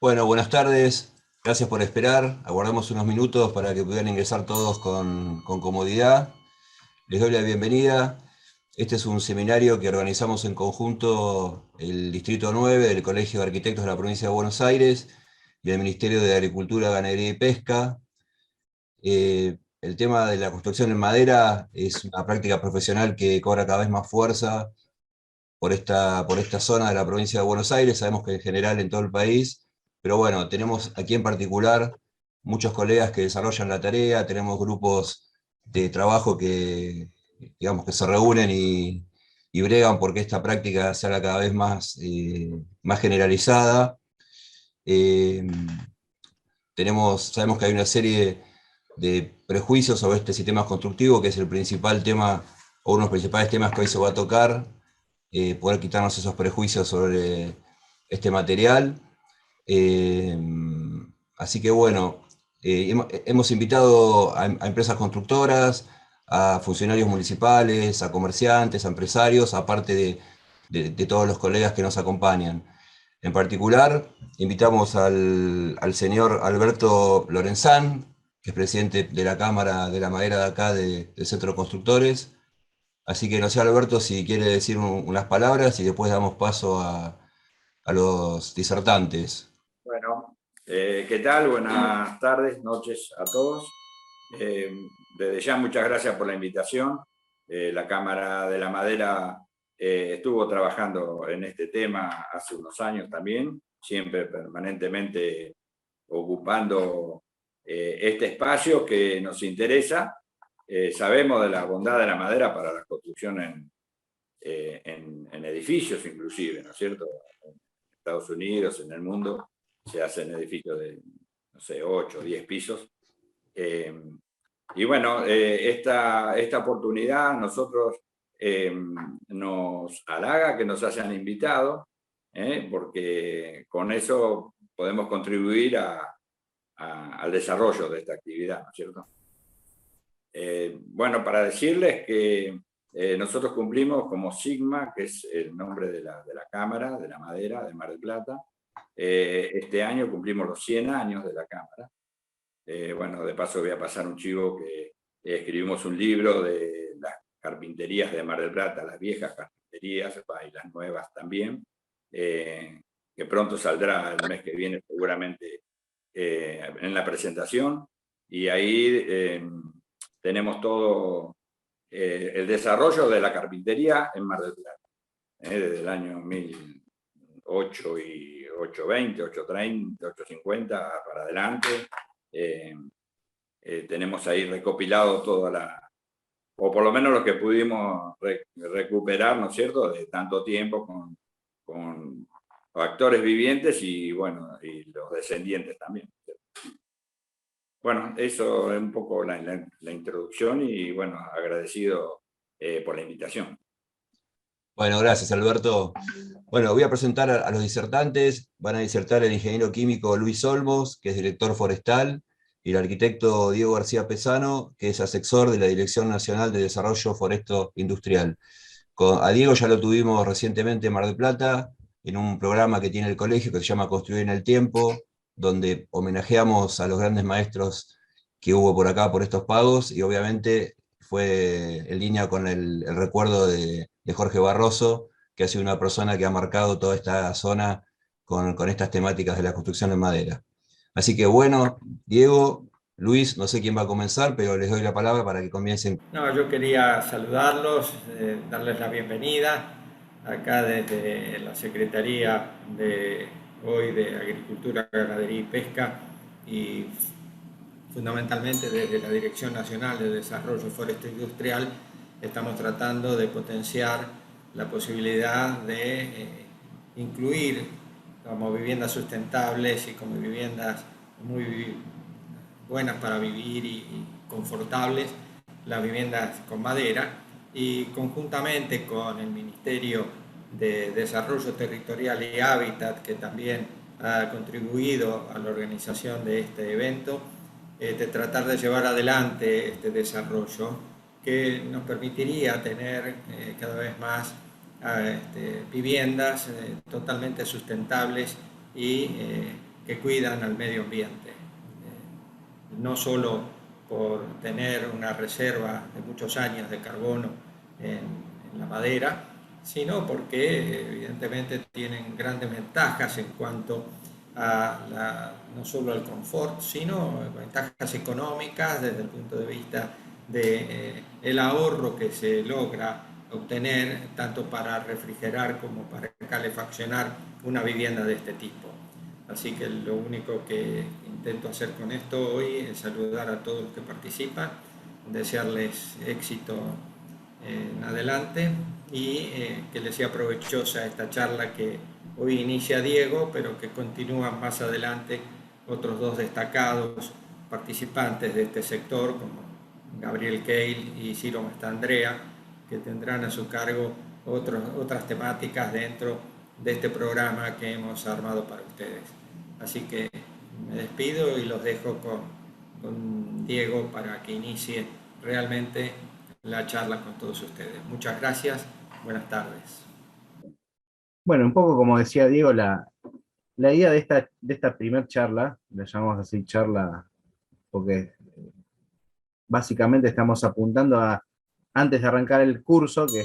Bueno, buenas tardes. Gracias por esperar. Aguardamos unos minutos para que puedan ingresar todos con comodidad. Les doy la bienvenida. Este es un seminario que organizamos en conjunto el Distrito 9 del Colegio de Arquitectos de la Provincia de Buenos Aires y el Ministerio de Agricultura, Ganadería y Pesca. El tema de la construcción en madera es una práctica profesional que cobra cada vez más fuerza por esta zona de la provincia de Buenos Aires. Sabemos que en general en todo el país, pero bueno, tenemos aquí en particular muchos colegas que desarrollan la tarea, tenemos grupos de trabajo que, digamos, que se reúnen y bregan porque esta práctica se haga cada vez más generalizada. Eh, Sabemos que hay una serie de prejuicios sobre este sistema constructivo, que es el principal tema, o uno de los principales temas que hoy se va a tocar, poder quitarnos esos prejuicios sobre este material. Eh, Así que bueno, hemos invitado a empresas constructoras, a funcionarios municipales, a comerciantes, a empresarios, aparte de todos los colegas que nos acompañan. En particular, invitamos al señor Alberto Lorenzán, que es presidente de la Cámara de la Madera de acá, del Centro de Constructores. Así que no sé, Alberto, si quiere decir unas palabras y después damos paso a los disertantes. Bueno, ¿qué tal? Buenas tardes, noches a todos. Desde ya muchas gracias por la invitación. La Cámara de la Madera estuvo trabajando en este tema hace unos años también, siempre permanentemente ocupando este espacio que nos interesa. Sabemos de la bondad de la madera para la construcción en edificios inclusive, ¿no es cierto? En Estados Unidos, en el mundo, se hacen edificios de, no sé, 8 o 10 pisos. Y bueno, esta oportunidad nosotros nos halaga que nos hayan invitado, porque con eso podemos contribuir al desarrollo de esta actividad, ¿no es cierto? Bueno, para decirles que nosotros cumplimos como Sigma, que es el nombre de la Cámara de la Madera de Mar del Plata. Este año cumplimos los 100 años de la Cámara. Bueno, de paso voy a pasar un chivo que escribimos un libro de las carpinterías de Mar del Plata, las viejas carpinterías y las nuevas también, que pronto saldrá el mes que viene seguramente en la presentación. Y ahí tenemos todo el desarrollo de la carpintería en Mar del Plata, desde el año 1008 y 820, 830, 850 para adelante. Tenemos ahí recopilado o por lo menos lo que pudimos recuperar, ¿no es cierto?, de tanto tiempo con actores vivientes y, bueno, y los descendientes también. Bueno, eso es un poco la introducción y, bueno, agradecido por la invitación. Bueno, gracias, Alberto. Bueno, voy a presentar a los disertantes. Van a disertar el ingeniero químico Luis Olmos, que es director forestal, y el arquitecto Diego García Pesano, que es asesor de la Dirección Nacional de Desarrollo Foresto Industrial. A Diego ya lo tuvimos recientemente en Mar del Plata, en un programa que tiene el colegio que se llama Construir en el Tiempo, donde homenajeamos a los grandes maestros que hubo por acá por estos pagos, y obviamente fue en línea con el recuerdo de Jorge Barroso, que ha sido una persona que ha marcado toda esta zona con estas temáticas de la construcción en madera. Así que bueno, Diego, Luis, no sé quién va a comenzar, pero les doy la palabra para que comiencen. No, yo quería saludarlos, darles la bienvenida acá desde la Secretaría de hoy de Agricultura, Ganadería y Pesca y fundamentalmente desde la Dirección Nacional de Desarrollo Forestal Industrial estamos tratando de potenciar la posibilidad de incluir como viviendas sustentables y como viviendas muy buenas para vivir y confortables las viviendas con madera, y conjuntamente con el Ministerio de Desarrollo Territorial y Hábitat, que también ha contribuido a la organización de este evento, de tratar de llevar adelante este desarrollo que nos permitiría tener cada vez más viviendas totalmente sustentables y que cuidan al medio ambiente. No solo por tener una reserva de muchos años de carbono en la madera, sino porque evidentemente tienen grandes ventajas en cuanto a no solo al confort, sino ventajas económicas desde el punto de vista del ahorro que se logra obtener tanto para refrigerar como para calefaccionar una vivienda de este tipo. Así que lo único que intento hacer con esto hoy es saludar a todos los que participan, desearles éxito en adelante y que les sea provechosa esta charla que hoy inicia Diego, pero que continúan más adelante otros dos destacados participantes de este sector, como Gabriel Keil y Ciro Mastandrea, que tendrán a su cargo otras temáticas dentro de este programa que hemos armado para ustedes. Así que me despido y los dejo con Diego para que inicie realmente la charla con todos ustedes. Muchas gracias, buenas tardes. Bueno, un poco como decía Diego, la idea de esta primer charla, la llamamos así charla porque básicamente estamos apuntando a, antes de arrancar el curso, que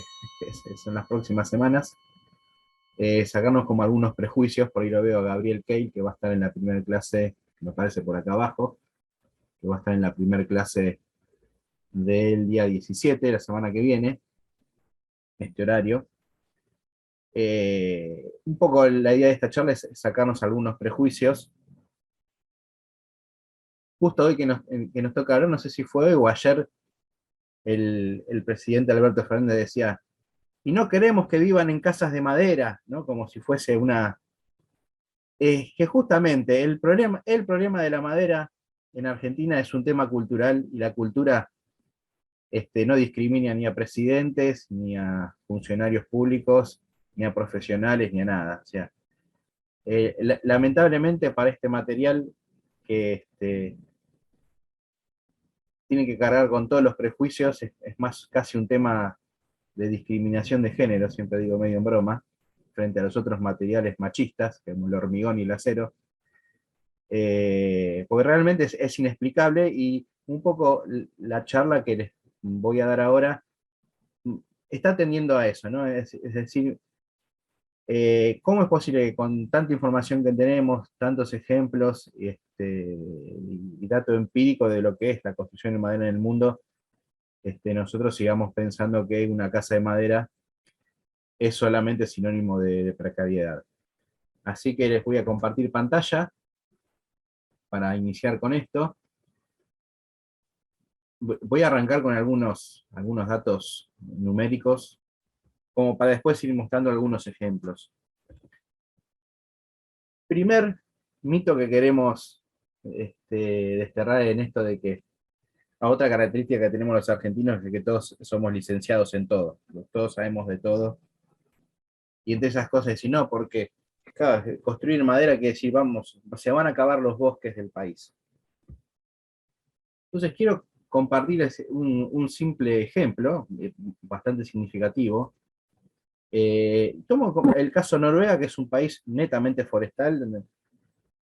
son las próximas semanas, sacarnos como algunos prejuicios. Por ahí lo veo a Gabriel Keil, que va a estar en la primera clase, me parece por acá abajo, que va a estar en la primera clase del día 17, la semana que viene, este horario. Un poco la idea de esta charla es sacarnos algunos prejuicios. Justo hoy que nos toca hablar, no sé si fue hoy o ayer, el presidente Alberto Fernández decía, y no queremos que vivan en casas de madera, ¿no? Como si fuese una... que justamente el problema de la madera en Argentina es un tema cultural, y la cultura no discrimina ni a presidentes, ni a funcionarios públicos, ni a profesionales, ni a nada. O sea, lamentablemente para este material que tiene que cargar con todos los prejuicios, es más casi un tema de discriminación de género, siempre digo medio en broma, frente a los otros materiales machistas, como el hormigón y el acero, porque realmente es inexplicable, y un poco la charla que les voy a dar ahora está tendiendo a eso, ¿no? Es decir, ¿cómo es posible que con tanta información que tenemos, tantos ejemplos y dato empírico de lo que es la construcción de madera en el mundo, nosotros sigamos pensando que una casa de madera es solamente sinónimo de precariedad? Así que les voy a compartir pantalla para iniciar con esto. Voy a arrancar con algunos datos numéricos, como para después ir mostrando algunos ejemplos. Primer mito que queremos desterrar en esto de que otra característica que tenemos los argentinos es que todos somos licenciados en todo, todos sabemos de todo, y entre esas cosas decir, no, porque claro, construir madera quiere decir, vamos, se van a acabar los bosques del país. Entonces quiero compartirles un simple ejemplo, bastante significativo. Tomo el caso Noruega, que es un país netamente forestal, donde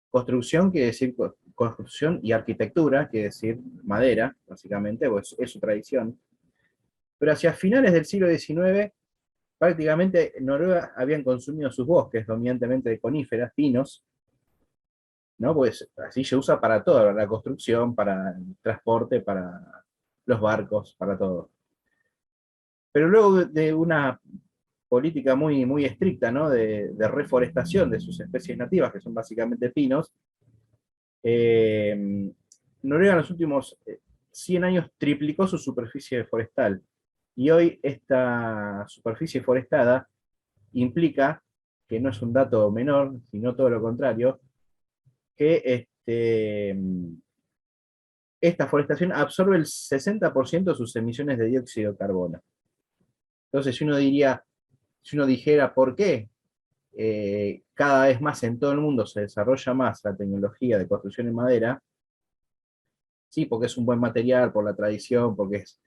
construcción quiere decir construcción, y arquitectura quiere decir madera, básicamente, pues es su tradición. Pero hacia finales del siglo XIX, prácticamente Noruega habían consumido sus bosques, dominantemente de coníferas, pinos, ¿no? Pues así se usa para todo, para la construcción, para el transporte, para los barcos, para todo. Pero luego de una política muy, muy estricta, ¿no? de reforestación de sus especies nativas, que son básicamente pinos, Noruega en los últimos 100 años triplicó su superficie forestal. Y hoy esta superficie forestada implica, que no es un dato menor, sino todo lo contrario, que esta forestación absorbe el 60% de sus emisiones de dióxido de carbono. Entonces, si uno dijera por qué cada vez más en todo el mundo se desarrolla más la tecnología de construcción en madera, sí, porque es un buen material, por la tradición, porque es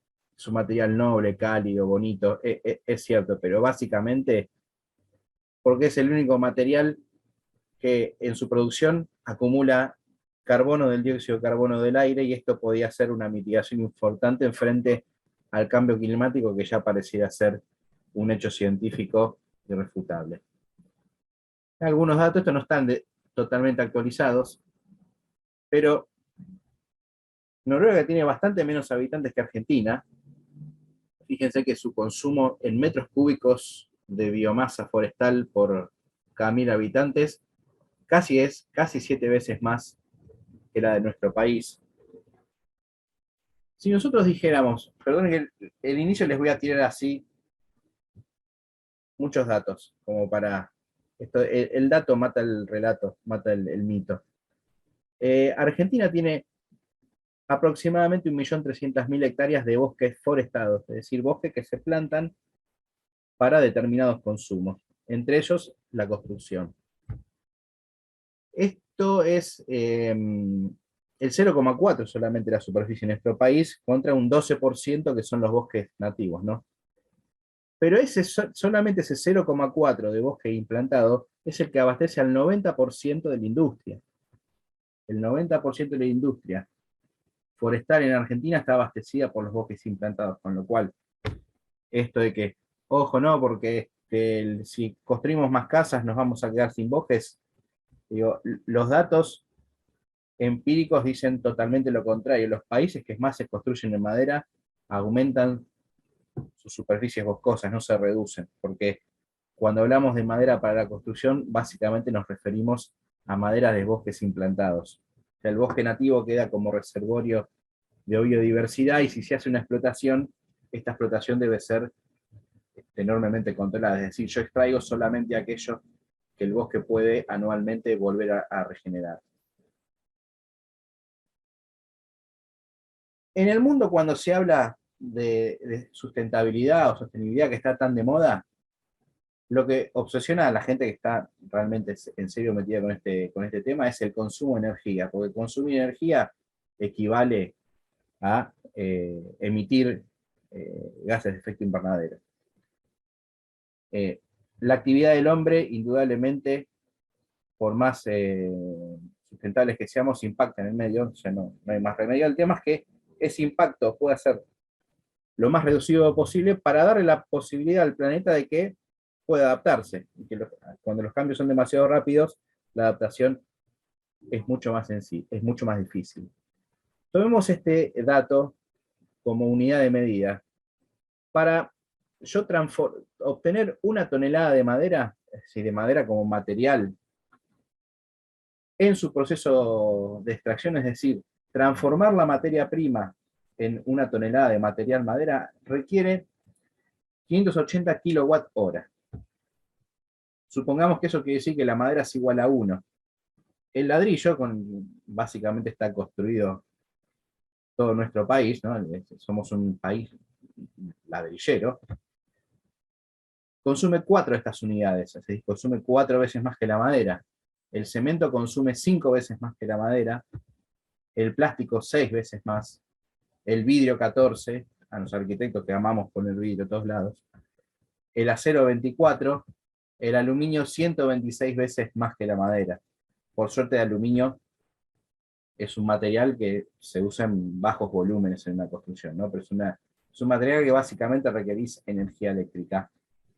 un material noble, cálido, bonito, es cierto, pero básicamente porque es el único material que en su producción acumula carbono del dióxido de carbono del aire, y esto podía ser una mitigación importante en frente al cambio climático, que ya pareciera ser un hecho científico irrefutable. Algunos datos, estos no están totalmente actualizados, pero Noruega tiene bastante menos habitantes que Argentina. Fíjense que su consumo en metros cúbicos de biomasa forestal por cada 1000 habitantes es casi 7 veces más que la de nuestro país. Si nosotros dijéramos, perdón que el inicio les voy a tirar así muchos datos, como para... el dato mata el relato, mata el mito. Argentina tiene aproximadamente 1.300.000 hectáreas de bosques forestados, es decir, bosques que se plantan para determinados consumos, entre ellos la construcción. Esto es el 0,4 solamente la superficie en nuestro país, contra un 12% que son los bosques nativos, ¿no? Pero solamente ese 0,4 de bosque implantado es el que abastece al 90% de la industria. El 90% de la industria forestal en Argentina está abastecida por los bosques implantados, con lo cual, esto de que, ojo, no, porque si construimos más casas nos vamos a quedar sin bosques, digo, los datos empíricos dicen totalmente lo contrario. Los países que más se construyen en madera aumentan sus superficies boscosas, no se reducen, porque cuando hablamos de madera para la construcción, básicamente nos referimos a madera de bosques implantados. O sea, el bosque nativo queda como reservorio de biodiversidad, y si se hace una explotación, esta explotación debe ser enormemente controlada. Es decir, yo extraigo solamente aquello que el bosque puede anualmente volver a regenerar. En el mundo, cuando se habla de sustentabilidad o sostenibilidad, que está tan de moda, lo que obsesiona a la gente que está realmente en serio metida con este tema es el consumo de energía, porque consumir energía equivale a emitir gases de efecto invernadero. La actividad del hombre, indudablemente, por más sustentables que seamos, impacta en el medio, o sea, no hay más remedio. El tema es que ese impacto puede ser lo más reducido posible para darle la posibilidad al planeta de que pueda adaptarse. Y que cuando los cambios son demasiado rápidos, la adaptación es mucho más sencilla, es mucho más difícil. Tomemos este dato como unidad de medida. Para yo obtener 1 tonelada de madera, es decir, de madera como material, en su proceso de extracción, es decir, transformar la materia prima en 1 tonelada de material madera, requiere 580 kWh. Supongamos que eso quiere decir que la madera es igual a 1. El ladrillo, básicamente está construido todo nuestro país, ¿no? Somos un país ladrillero, consume 4 de estas unidades, es decir, consume 4 veces más que la madera. El cemento consume 5 veces más que la madera, el plástico 6 veces más, el vidrio 14, a los arquitectos que amamos poner vidrio a todos lados, el acero 24, el aluminio 126 veces más que la madera. Por suerte, el aluminio es un material que se usa en bajos volúmenes en una construcción, ¿no? Pero es un material que básicamente requerís energía eléctrica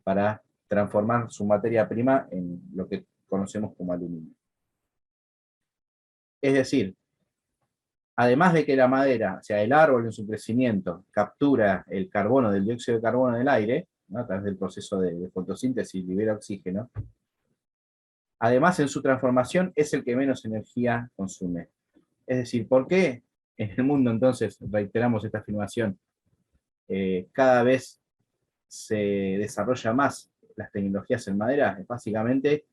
para transformar su materia prima en lo que conocemos como aluminio. Es decir, además de que la madera, o sea, el árbol en su crecimiento, captura el carbono del dióxido de carbono del aire, ¿no? A través del proceso de fotosíntesis, libera oxígeno, además en su transformación es el que menos energía consume. Es decir, ¿por qué en el mundo entonces, reiteramos esta afirmación, cada vez se desarrolla más las tecnologías en madera? Es básicamente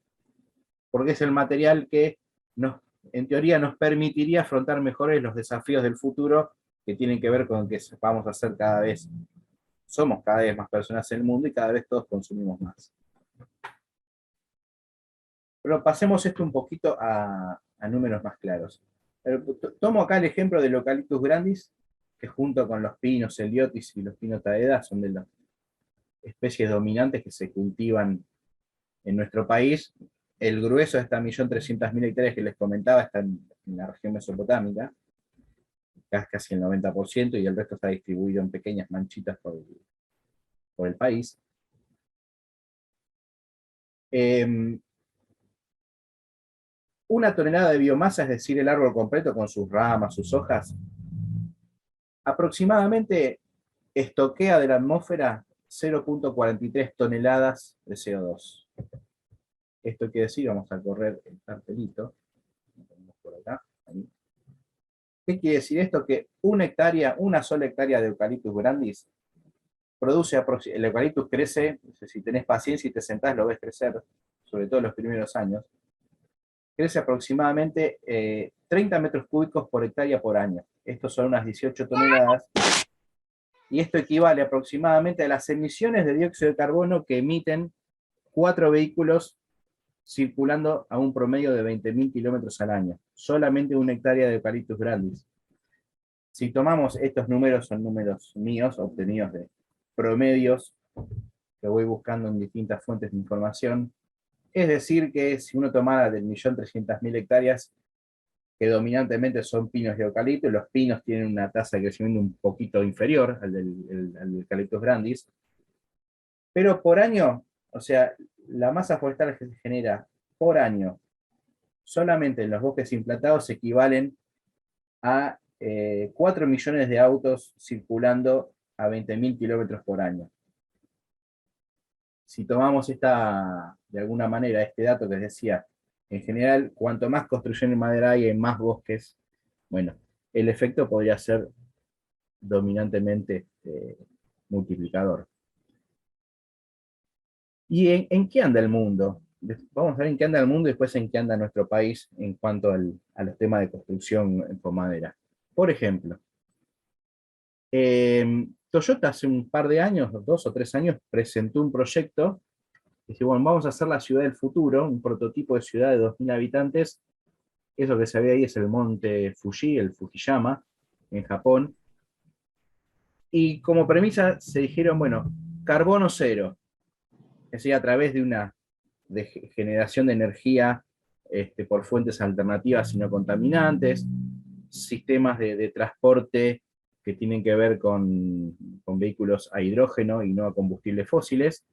porque es el material que en teoría nos permitiría afrontar mejores los desafíos del futuro, que tienen que ver con que vamos a ser somos cada vez más personas en el mundo y cada vez todos consumimos más. Pero pasemos esto un poquito a números más claros. Tomo acá el ejemplo del Eucalyptus grandis, que junto con los pinos Heliotis y los pinos taeda son de las especies dominantes que se cultivan en nuestro país. el grueso de estas 1.300.000 hectáreas que les comentaba está en la región mesopotámica, casi el 90%, y el resto está distribuido en pequeñas manchitas por el país. Una tonelada de biomasa, es decir, el árbol completo con sus ramas, sus hojas, aproximadamente estoquea de la atmósfera 0,43 toneladas de CO2. Esto quiere decir, vamos a correr el cartelito, lo ponemos por acá, ahí. ¿Qué quiere decir esto? Que una sola hectárea de Eucalyptus grandis produce, el eucaliptus crece, si tenés paciencia y te sentás lo ves crecer, sobre todo en los primeros años, crece aproximadamente 30 metros cúbicos por hectárea por año. Estos son unas 18 toneladas, y esto equivale aproximadamente a las emisiones de dióxido de carbono que emiten 4 vehículos circulando a un promedio de 20.000 kilómetros al año. Solamente una hectárea de Eucalyptus grandis. Si tomamos estos números, son números míos, obtenidos de promedios que voy buscando en distintas fuentes de información. Es decir, que si uno tomara del 1.300.000 hectáreas, que dominantemente son pinos y eucaliptos, los pinos tienen una tasa de crecimiento un poquito inferior al del Eucalyptus grandis, pero por año, o sea, la masa forestal que se genera por año solamente en los bosques implantados equivalen a 4 millones de autos circulando a 20.000 kilómetros por año. Si tomamos de alguna manera, este dato que les decía, en general, cuanto más construcción en madera hay en más bosques, bueno, el efecto podría ser dominantemente multiplicador. ¿Y en qué anda el mundo? Vamos a ver en qué anda el mundo y después en qué anda nuestro país en cuanto a los temas de construcción con madera. Por ejemplo, Toyota hace un par de años, 2 o 3 años, presentó un proyecto que dice, bueno, vamos a hacer la ciudad del futuro, un prototipo de ciudad de 2.000 habitantes. Eso que se ve ahí es el monte Fuji, el Fujiyama, en Japón. Y como premisa se dijeron, bueno, carbono cero, es decir, a través de generación de energía por fuentes alternativas y no contaminantes, sistemas de transporte que tienen que ver con vehículos a hidrógeno y no a combustibles fósiles.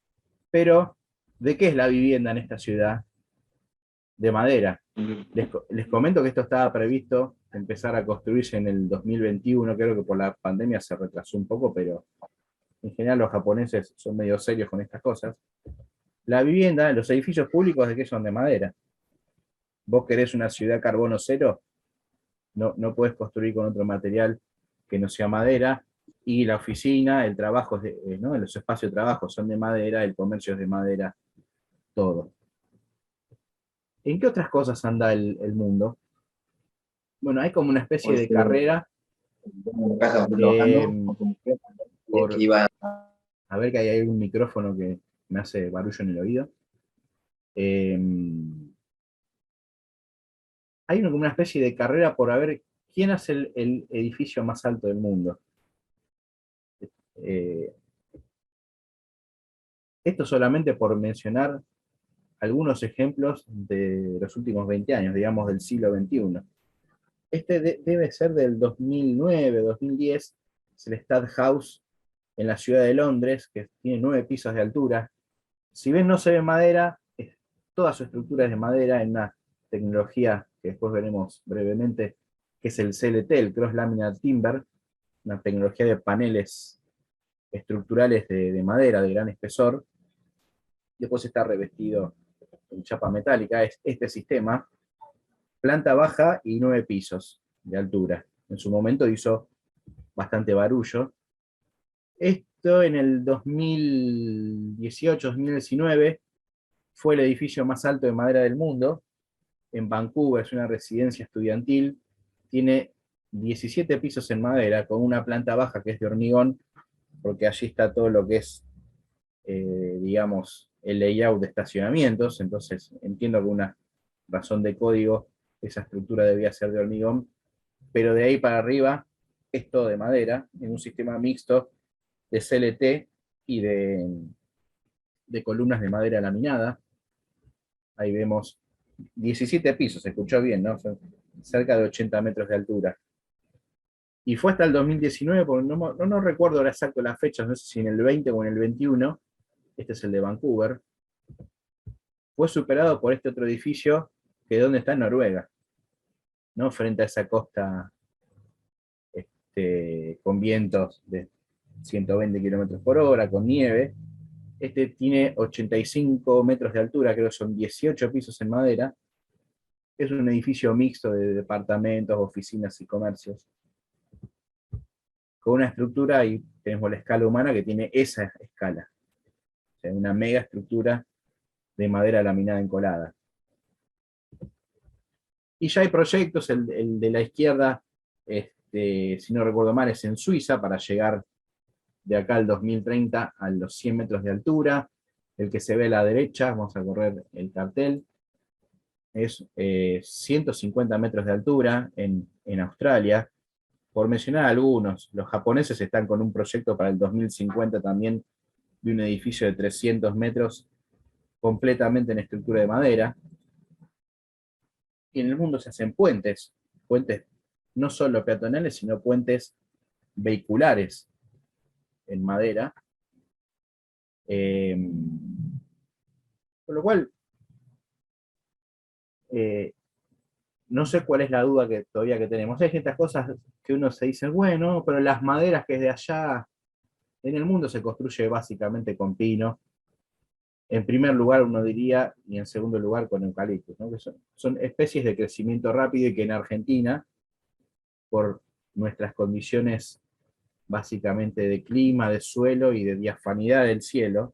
Pero, ¿de qué es la vivienda en esta ciudad? De madera. Les comento que esto estaba previsto empezar a construirse en el 2021, creo que por la pandemia se retrasó un poco, pero en general los japoneses son medio serios con estas cosas. La vivienda, los edificios públicos, ¿de qué son? De madera. Vos querés una ciudad carbono cero, no podés construir con otro material que no sea madera, y la oficina, el trabajo, ¿no? Los espacios de trabajo son de madera, el comercio es de madera, todo. ¿En qué otras cosas anda el mundo? Bueno, hay como una especie de carrera por... A ver que hay un micrófono que me hace barullo en el oído. Hay como una especie de carrera por ver quién hace el edificio más alto del mundo. Esto solamente por mencionar algunos ejemplos de los últimos 20 años, digamos del siglo XXI. Este debe ser del 2009, 2010, es el Stadthaus en la ciudad de Londres, que tiene 9 pisos de altura. Si bien no se ve madera, toda su estructura es de madera, en una tecnología que después veremos brevemente, que es el CLT, el Cross Laminate Timber, una tecnología de paneles estructurales de madera de gran espesor. Después está revestido en chapa metálica. Es este sistema, planta baja y 9 pisos de altura. En su momento hizo bastante barullo. Esto en el 2018-2019 fue el edificio más alto de madera del mundo. En Vancouver es una residencia estudiantil. Tiene 17 pisos en madera, con una planta baja que es de hormigón, porque allí está todo lo que es, digamos, el layout de estacionamientos. Entonces entiendo que una razón de código, esa estructura debía ser de hormigón, pero de ahí para arriba es todo de madera, en un sistema mixto de CLT y de columnas de madera laminada. ahí vemos 17 pisos, se escuchó bien, ¿no? Son cerca de 80 metros de altura. Y fue hasta el 2019, porque no recuerdo ahora exacto las fechas, no sé si en el 20 o en el 21, este es el de Vancouver, fue superado por este otro edificio, que es donde está en Noruega, ¿no? Frente a esa costa con vientos de 120 kilómetros por hora, con nieve. Este tiene 85 metros de altura, creo que son 18 pisos en madera. Es un edificio mixto de departamentos, oficinas y comercios, con una estructura, y tenemos la escala humana que tiene esa escala. O sea, una mega estructura de madera laminada encolada. Y ya hay proyectos, el de la izquierda, si no recuerdo mal, es en Suiza, para llegar de acá al 2030 a los 100 metros de altura. El que se ve a la derecha, vamos a correr el cartel, es 150 metros de altura en Australia. Por mencionar algunos, los japoneses están con un proyecto para el 2050 también de un edificio de 300 metros completamente en estructura de madera. Y en el mundo se hacen puentes no solo peatonales, sino puentes vehiculares en madera. Con lo cual, no sé cuál es la duda que todavía que tenemos. Hay ciertas cosas que uno se dice, bueno, pero las maderas que es de allá, en el mundo se construye básicamente con pino. En primer lugar, uno diría, y en segundo lugar con eucaliptus, ¿no? Que son especies de crecimiento rápido y que en Argentina, por nuestras condiciones básicamente de clima, de suelo y de diafanidad del cielo,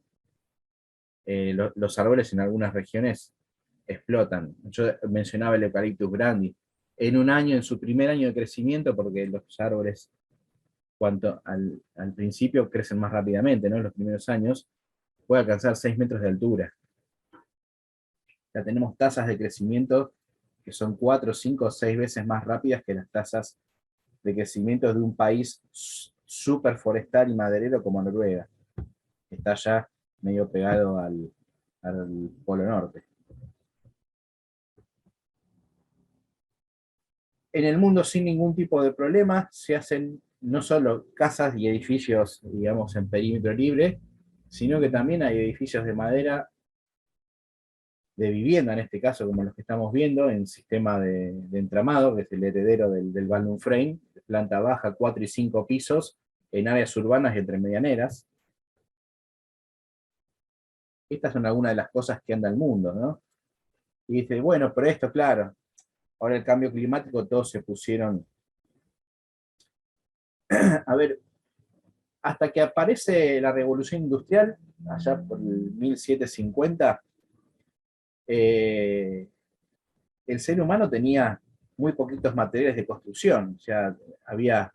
los árboles en algunas regiones explotan. Yo mencionaba el Eucalyptus grandi. En un año, en su primer año de crecimiento, porque los árboles, cuanto al principio, crecen más rápidamente, ¿no? En los primeros años, puede alcanzar 6 metros de altura. Ya tenemos tasas de crecimiento que son 4, 5 o 6 veces más rápidas que las tasas de crecimiento de un país súper forestal y maderero como Noruega. Está ya medio pegado al Polo Norte. En el mundo, sin ningún tipo de problema, se hacen no solo casas y edificios, digamos, en perímetro libre, sino que también hay edificios de madera, de vivienda en este caso, como los que estamos viendo, en sistema de entramado, que es el heredero del Baldwin Frame, de planta baja, 4 y 5 pisos, en áreas urbanas y entre medianeras. Estas son algunas de las cosas que anda el mundo, ¿no? Y dice, bueno, pero esto, claro, ahora el cambio climático, todos se pusieron... A ver, hasta que aparece la revolución industrial, allá por el 1750, el ser humano tenía muy poquitos materiales de construcción. O sea, había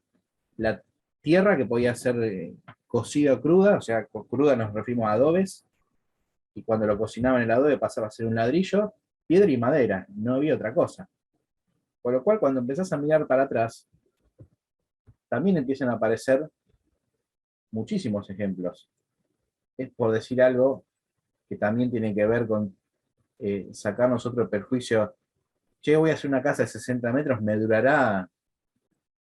la tierra que podía ser cocida o cruda, o sea, con cruda nos referimos a adobes, y cuando lo cocinaban en el adobe pasaba a ser un ladrillo, piedra y madera, no había otra cosa. Por lo cual, cuando empezás a mirar para atrás, también empiezan a aparecer muchísimos ejemplos. Es por decir algo que también tiene que ver con sacarnos otro perjuicio. Che, voy a hacer una casa de 60 metros, me durará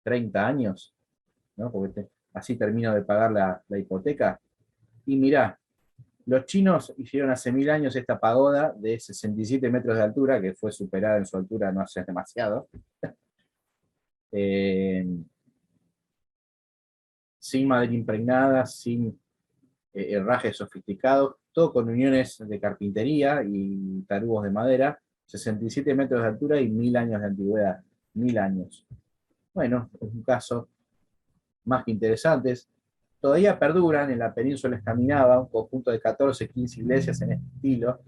30 años, ¿no? Porque así termino de pagar la hipoteca. Y mirá, los chinos hicieron hace 1000 años esta pagoda de 67 metros de altura, que fue superada en su altura no hace demasiado. Sin madera impregnada, sin herrajes sofisticados, todo con uniones de carpintería y tarugos de madera, 67 metros de altura y 1000 años de antigüedad. 1000 años. Bueno, es un caso más que interesante. Todavía perduran en la península escandinava un conjunto de 14, 15 iglesias en este estilo,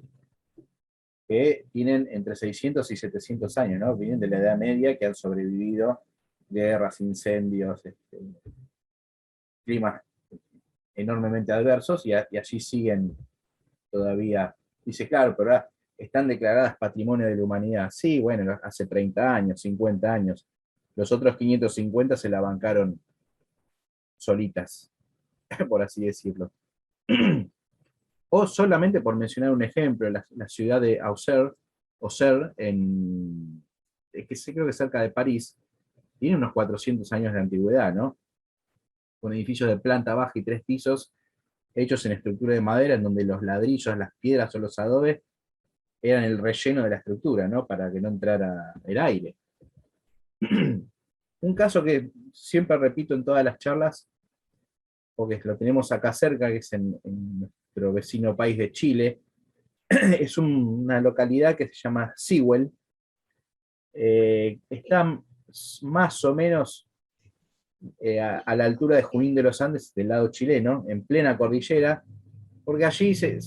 que tienen entre 600 y 700 años, ¿no? Vienen de la Edad Media, que han sobrevivido guerras, incendios, climas enormemente adversos, y allí siguen todavía. Dice, claro, pero están declaradas Patrimonio de la Humanidad. Sí, bueno, hace 30 años, 50 años. Los otros 550 se la bancaron solitas, por así decirlo. O solamente por mencionar un ejemplo, la ciudad de Auxerre, creo que cerca de París, tiene unos 400 años de antigüedad, ¿no? Con edificios de planta baja y 3 pisos, hechos en estructura de madera, en donde los ladrillos, las piedras o los adobes eran el relleno de la estructura, ¿no? Para que no entrara el aire. Un caso que siempre repito en todas las charlas, porque lo tenemos acá cerca, que es en nuestro vecino país de Chile, es una localidad que se llama Sewell. Está más o menos a la altura de Junín de los Andes, del lado chileno, en plena cordillera, porque allí se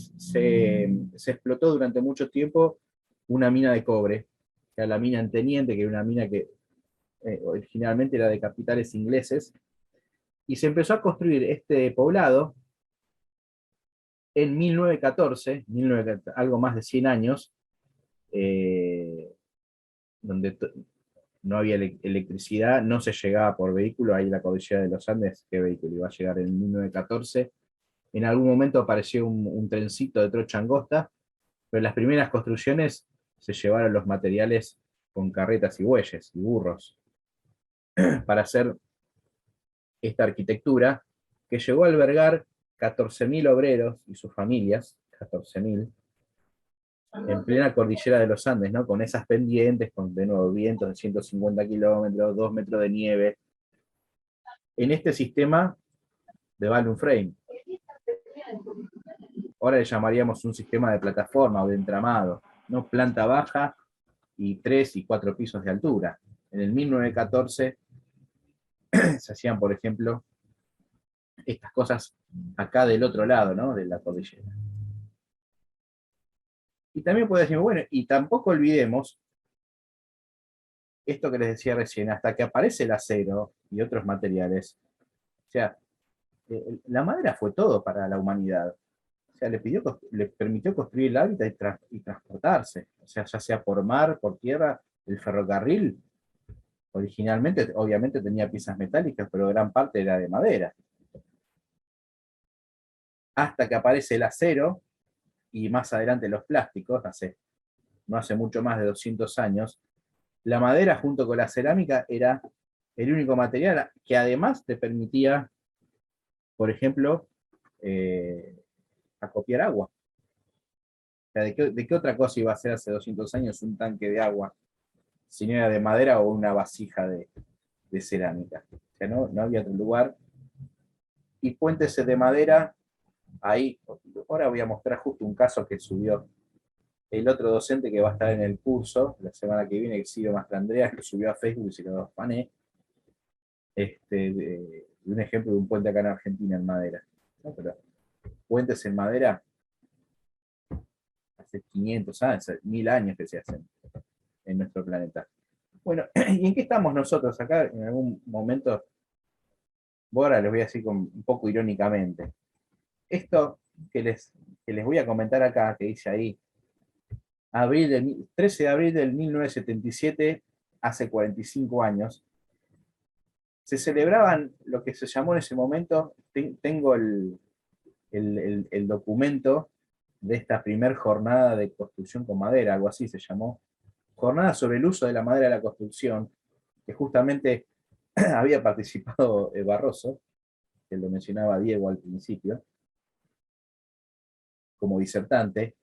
explotó durante mucho tiempo una mina de cobre, que era la mina en Teniente, que era una mina que originalmente era de capitales ingleses, y se empezó a construir este poblado en 1914, algo más de 100 años, donde no había electricidad, no se llegaba por vehículo, ahí la cordillera de los Andes, ¿qué vehículo iba a llegar en 1914? En algún momento apareció un trencito de trocha angosta, pero en las primeras construcciones se llevaron los materiales con carretas y bueyes y burros para hacer esta arquitectura que llegó a albergar 14.000 obreros y sus familias, 14.000, en plena cordillera de los Andes, ¿no? Con esas pendientes, con de nuevo vientos de 150 kilómetros, 2 metros de nieve, en este sistema de balloon frame. Ahora le llamaríamos un sistema de plataforma o de entramado, ¿no? Planta baja y 3 y 4 pisos de altura. En el 1914 se hacían, por ejemplo, estas cosas acá del otro lado, ¿no? De la cordillera. Y también puede decir, bueno, y tampoco olvidemos esto que les decía recién, hasta que aparece el acero y otros materiales. O sea, la madera fue todo para la humanidad. O sea, le permitió construir el hábitat y transportarse. O sea, ya sea por mar, por tierra, el ferrocarril, originalmente, obviamente tenía piezas metálicas, pero gran parte era de madera. Hasta que aparece el acero, y más adelante los plásticos, no hace mucho más de 200 años, la madera junto con la cerámica era el único material que además te permitía, por ejemplo, acopiar agua. O sea, ¿de qué otra cosa iba a ser hace 200 años un tanque de agua, si no era de madera o una vasija de cerámica? O sea, no había otro lugar. Y puentes de madera, ahí, ahora voy a mostrar justo un caso que subió el otro docente que va a estar en el curso la semana que viene, Silvio Mastrandreas, que subió a Facebook y se lo afané, de un ejemplo de un puente acá en Argentina en madera. ¿No? Pero puentes en madera, hace 500 años, 1000 años que se hacen en nuestro planeta. Bueno, ¿y en qué estamos nosotros acá? En algún momento, ahora les voy a decir un poco irónicamente. Esto que les voy a comentar acá, que dice ahí, 13 de abril del 1977, hace 45 años, se celebraban lo que se llamó en ese momento, tengo el documento de esta primer jornada de construcción con madera, algo así se llamó, jornada sobre el uso de la madera de la construcción, que justamente había participado Barroso, que lo mencionaba Diego al principio, como disertante.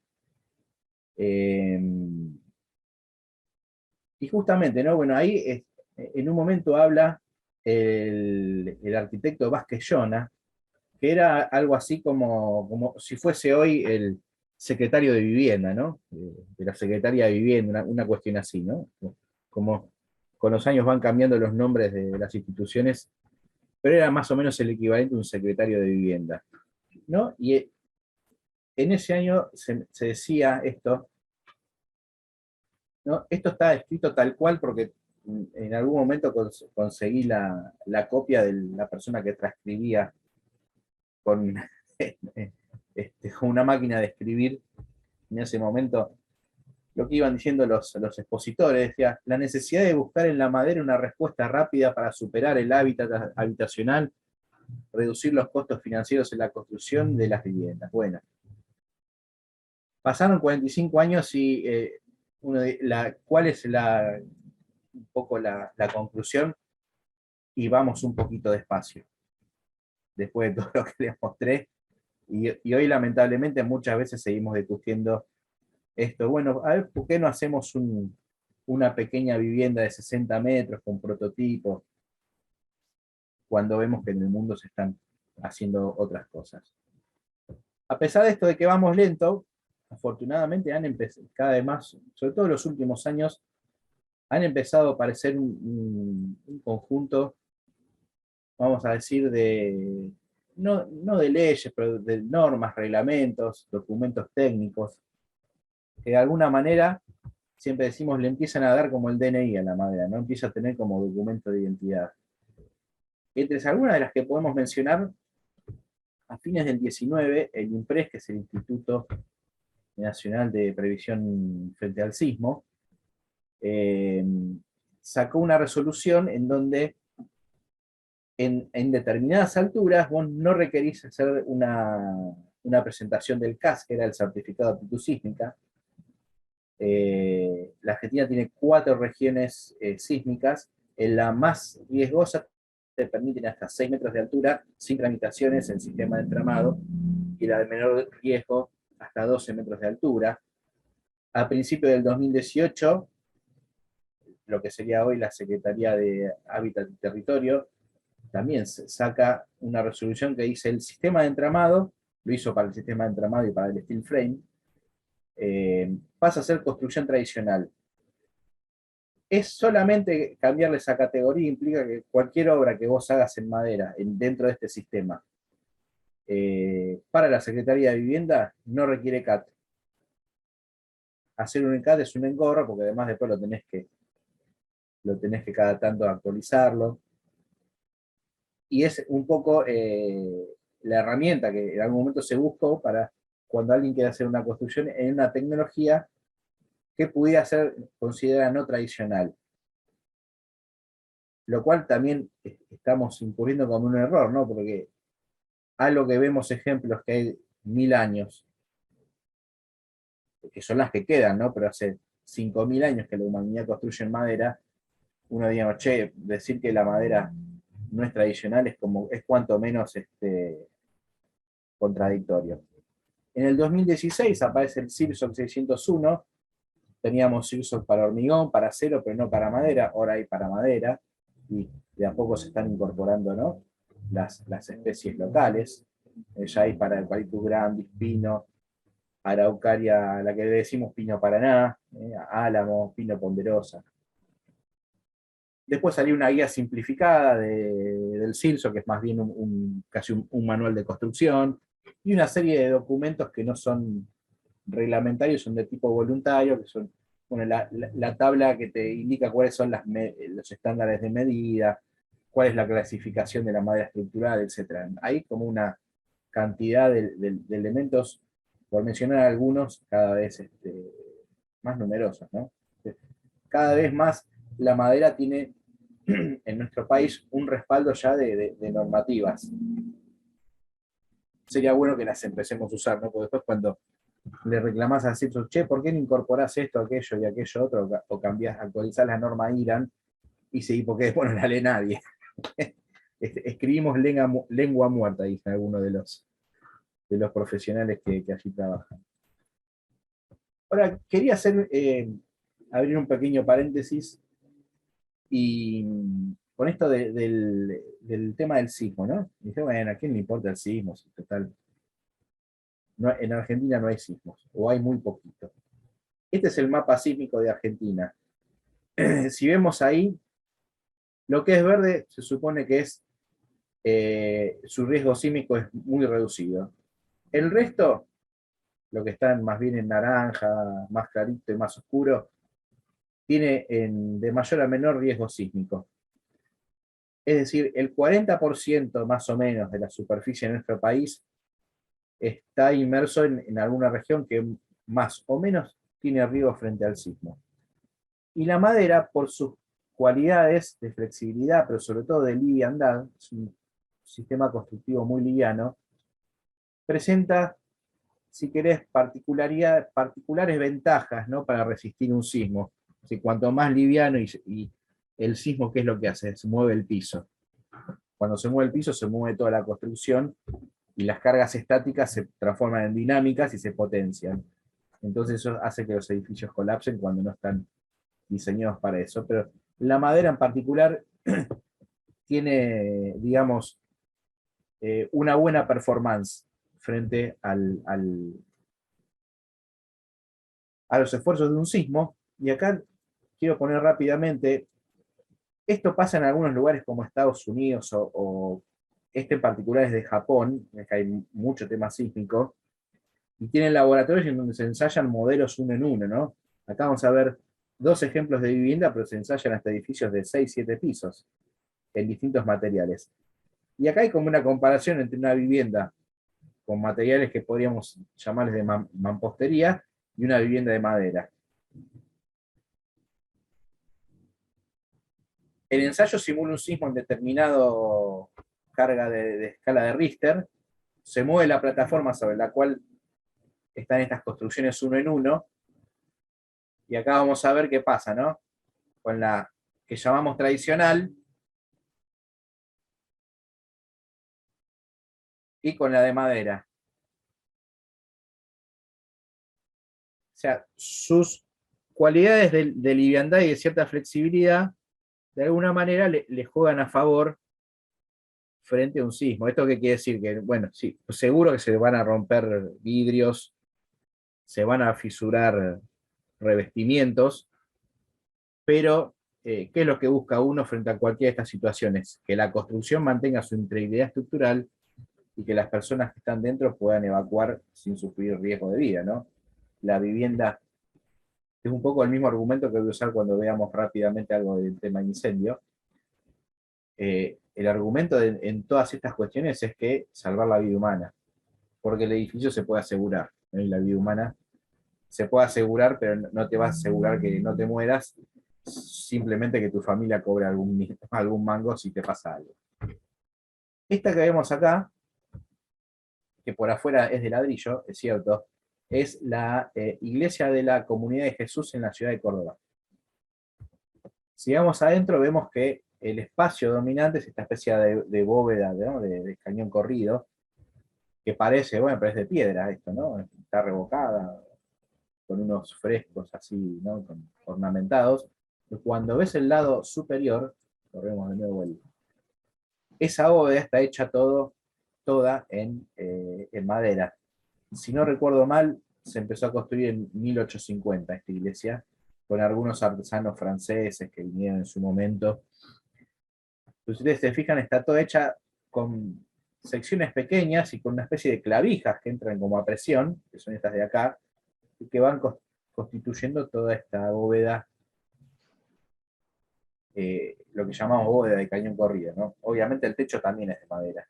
Y justamente, ¿no? Bueno, ahí en un momento habla el arquitecto Vázquez Llona, que era algo así como si fuese hoy el secretario de Vivienda, ¿no? De la Secretaría de Vivienda, una cuestión así, ¿no? Como con los años van cambiando los nombres de las instituciones, pero era más o menos el equivalente a un secretario de Vivienda, ¿no? Y en ese año se decía esto, ¿no? Esto está escrito tal cual porque en algún momento conseguí la copia de la persona que transcribía con una máquina de escribir en ese momento, lo que iban diciendo los expositores, decía, la necesidad de buscar en la madera una respuesta rápida para superar el hábitat habitacional, reducir los costos financieros en la construcción de las viviendas. Bueno, pasaron 45 años y ¿cuál es un poco la conclusión? Y vamos un poquito despacio, después de todo lo que les mostré. Y hoy, lamentablemente, muchas veces seguimos discutiendo esto. Bueno, a ver, ¿por qué no hacemos una pequeña vivienda de 60 metros con prototipos, cuando vemos que en el mundo se están haciendo otras cosas? A pesar de esto de que vamos lento, afortunadamente han empezado cada vez más, sobre todo en los últimos años, han empezado a aparecer un conjunto, vamos a decir, no de leyes, pero de normas, reglamentos, documentos técnicos, que de alguna manera, siempre decimos, le empiezan a dar como el DNI a la madera, ¿no? Empieza a tener como documento de identidad. Entre algunas de las que podemos mencionar, a fines del 19, el INPRES, que es el Instituto Nacional de Previsión frente al Sismo, sacó una resolución en donde en determinadas alturas vos no requerís hacer una presentación del CAS, que era el Certificado de Aptitud Sísmica. La Argentina tiene 4 regiones sísmicas. En la más riesgosa te permiten hasta 6 metros de altura sin tramitaciones en sistema de entramado, y la de menor riesgo hasta 12 metros de altura. A principios del 2018, lo que sería hoy la Secretaría de Hábitat y Territorio, también saca una resolución que dice: el sistema de entramado, lo hizo para el sistema de entramado y para el steel frame, pasa a ser construcción tradicional. Es solamente cambiarle esa categoría, implica que cualquier obra que vos hagas en madera, dentro de este sistema, para la Secretaría de Vivienda, no requiere CAT. Hacer un CAT es un engorro, porque además después lo tenés que cada tanto actualizarlo. Y es un poco la herramienta que en algún momento se buscó para cuando alguien quiere hacer una construcción en una tecnología que pudiera ser considerada no tradicional. Lo cual también estamos incurriendo como un error, ¿no? Porque algo que vemos ejemplos que hay 1000 años, que son las que quedan, ¿no? Pero hace 5000 años que la humanidad construye en madera, uno diría, che, decir que la madera no es tradicional es cuanto menos contradictorio. En el 2016 aparece el CIRSOC 601, teníamos CIRSOC para hormigón, para acero, pero no para madera, ahora hay para madera, y de a poco se están incorporando, ¿no?, las especies locales. Ya hay para Eucalyptus grandis, pino, araucaria, la que le decimos pino paraná, álamo, pino ponderosa. Después salió una guía simplificada del CIRSOC, que es más bien casi un manual de construcción, y una serie de documentos que no son reglamentarios, son de tipo voluntario, que son, bueno, la tabla que te indica cuáles son los estándares de medida, cuál es la clasificación de la madera estructural, etc. Hay como una cantidad de elementos, por mencionar algunos, cada vez más numerosos, ¿no? Cada vez más la madera tiene en nuestro país un respaldo ya de normativas. Sería bueno que las empecemos a usar, ¿no? Porque después cuando le reclamás a CIRSOC, che, ¿por qué no incorporás esto, aquello y aquello otro? O cambiás, actualizás la norma IRAN, y sí, porque después no la lee nadie. Escribimos lengua muerta, dice alguno de los profesionales que allí trabajan. Ahora, quería abrir un pequeño paréntesis, y con esto del tema del sismo, ¿no? Y dije, bueno, ¿a quién le importa el sismo? Si total, en Argentina no hay sismos, o hay muy poquito. Este es el mapa sísmico de Argentina. Si vemos ahí, lo que es verde se supone que es su riesgo sísmico es muy reducido. El resto, lo que está más bien en naranja, más clarito y más oscuro, tiene de mayor a menor riesgo sísmico. Es decir, el 40% más o menos de la superficie de nuestro país está inmerso en alguna región que más o menos tiene riesgo frente al sismo. Y la madera, por sus cualidades de flexibilidad, pero sobre todo de liviandad, es un sistema constructivo muy liviano, presenta si querés, particulares ventajas, ¿no?, para resistir un sismo. Si cuanto más liviano y el sismo, ¿qué es lo que hace? Se mueve el piso. Cuando se mueve el piso, se mueve toda la construcción y las cargas estáticas se transforman en dinámicas y se potencian. Entonces eso hace que los edificios colapsen cuando no están diseñados para eso. Pero la madera en particular tiene, digamos, una buena performance frente a los esfuerzos de un sismo. Y acá quiero poner rápidamente, esto pasa en algunos lugares como Estados Unidos o este en particular es de Japón, es que hay mucho tema sísmico, y tienen laboratorios en donde se ensayan modelos uno en uno, ¿no? Acá vamos a ver dos ejemplos de vivienda, pero se ensayan hasta edificios de 6, 7 pisos, en distintos materiales. Y acá hay como una comparación entre una vivienda con materiales que podríamos llamarles de mampostería y una vivienda de madera. El ensayo simula un sismo en determinado carga de escala de Richter, se mueve la plataforma sobre la cual están estas construcciones uno en uno, y acá vamos a ver qué pasa, ¿no? Con la que llamamos tradicional y con la de madera. O sea, sus cualidades de liviandad y de cierta flexibilidad, de alguna manera le juegan a favor frente a un sismo. ¿Esto qué quiere decir? Que, bueno, sí, seguro que se van a romper vidrios, se van a fisurar revestimientos, pero ¿qué es lo que busca uno frente a cualquiera de estas situaciones? Que la construcción mantenga su integridad estructural y que las personas que están dentro puedan evacuar sin sufrir riesgo de vida, ¿no? La vivienda es un poco el mismo argumento que voy a usar cuando veamos rápidamente algo del tema incendio. El argumento en todas estas cuestiones es que salvar la vida humana, porque el edificio se puede asegurar, ¿no? Y la vida humana se puede asegurar, pero no te va a asegurar que no te mueras, simplemente que tu familia cobre algún mango si te pasa algo. Esta que vemos acá, que por afuera es de ladrillo, es cierto, es la iglesia de la Comunidad de Jesús en la ciudad de Córdoba. Si vamos adentro, vemos que el espacio dominante es esta especie de bóveda, ¿no?, de cañón corrido, que parece, bueno, pero es de piedra esto, ¿no? Está revocada, con unos frescos así, ¿no?, ornamentados. Y cuando ves el lado superior, corremos de nuevo esa bóveda está hecha toda en madera. Si no recuerdo mal, se empezó a construir en 1850 esta iglesia, con algunos artesanos franceses que vinieron en su momento. Si ustedes se fijan, está toda hecha con secciones pequeñas y con una especie de clavijas que entran como a presión, que son estas de acá, y que van constituyendo toda esta bóveda, lo que llamamos bóveda de cañón corrido, ¿no? Obviamente el techo también es de madera.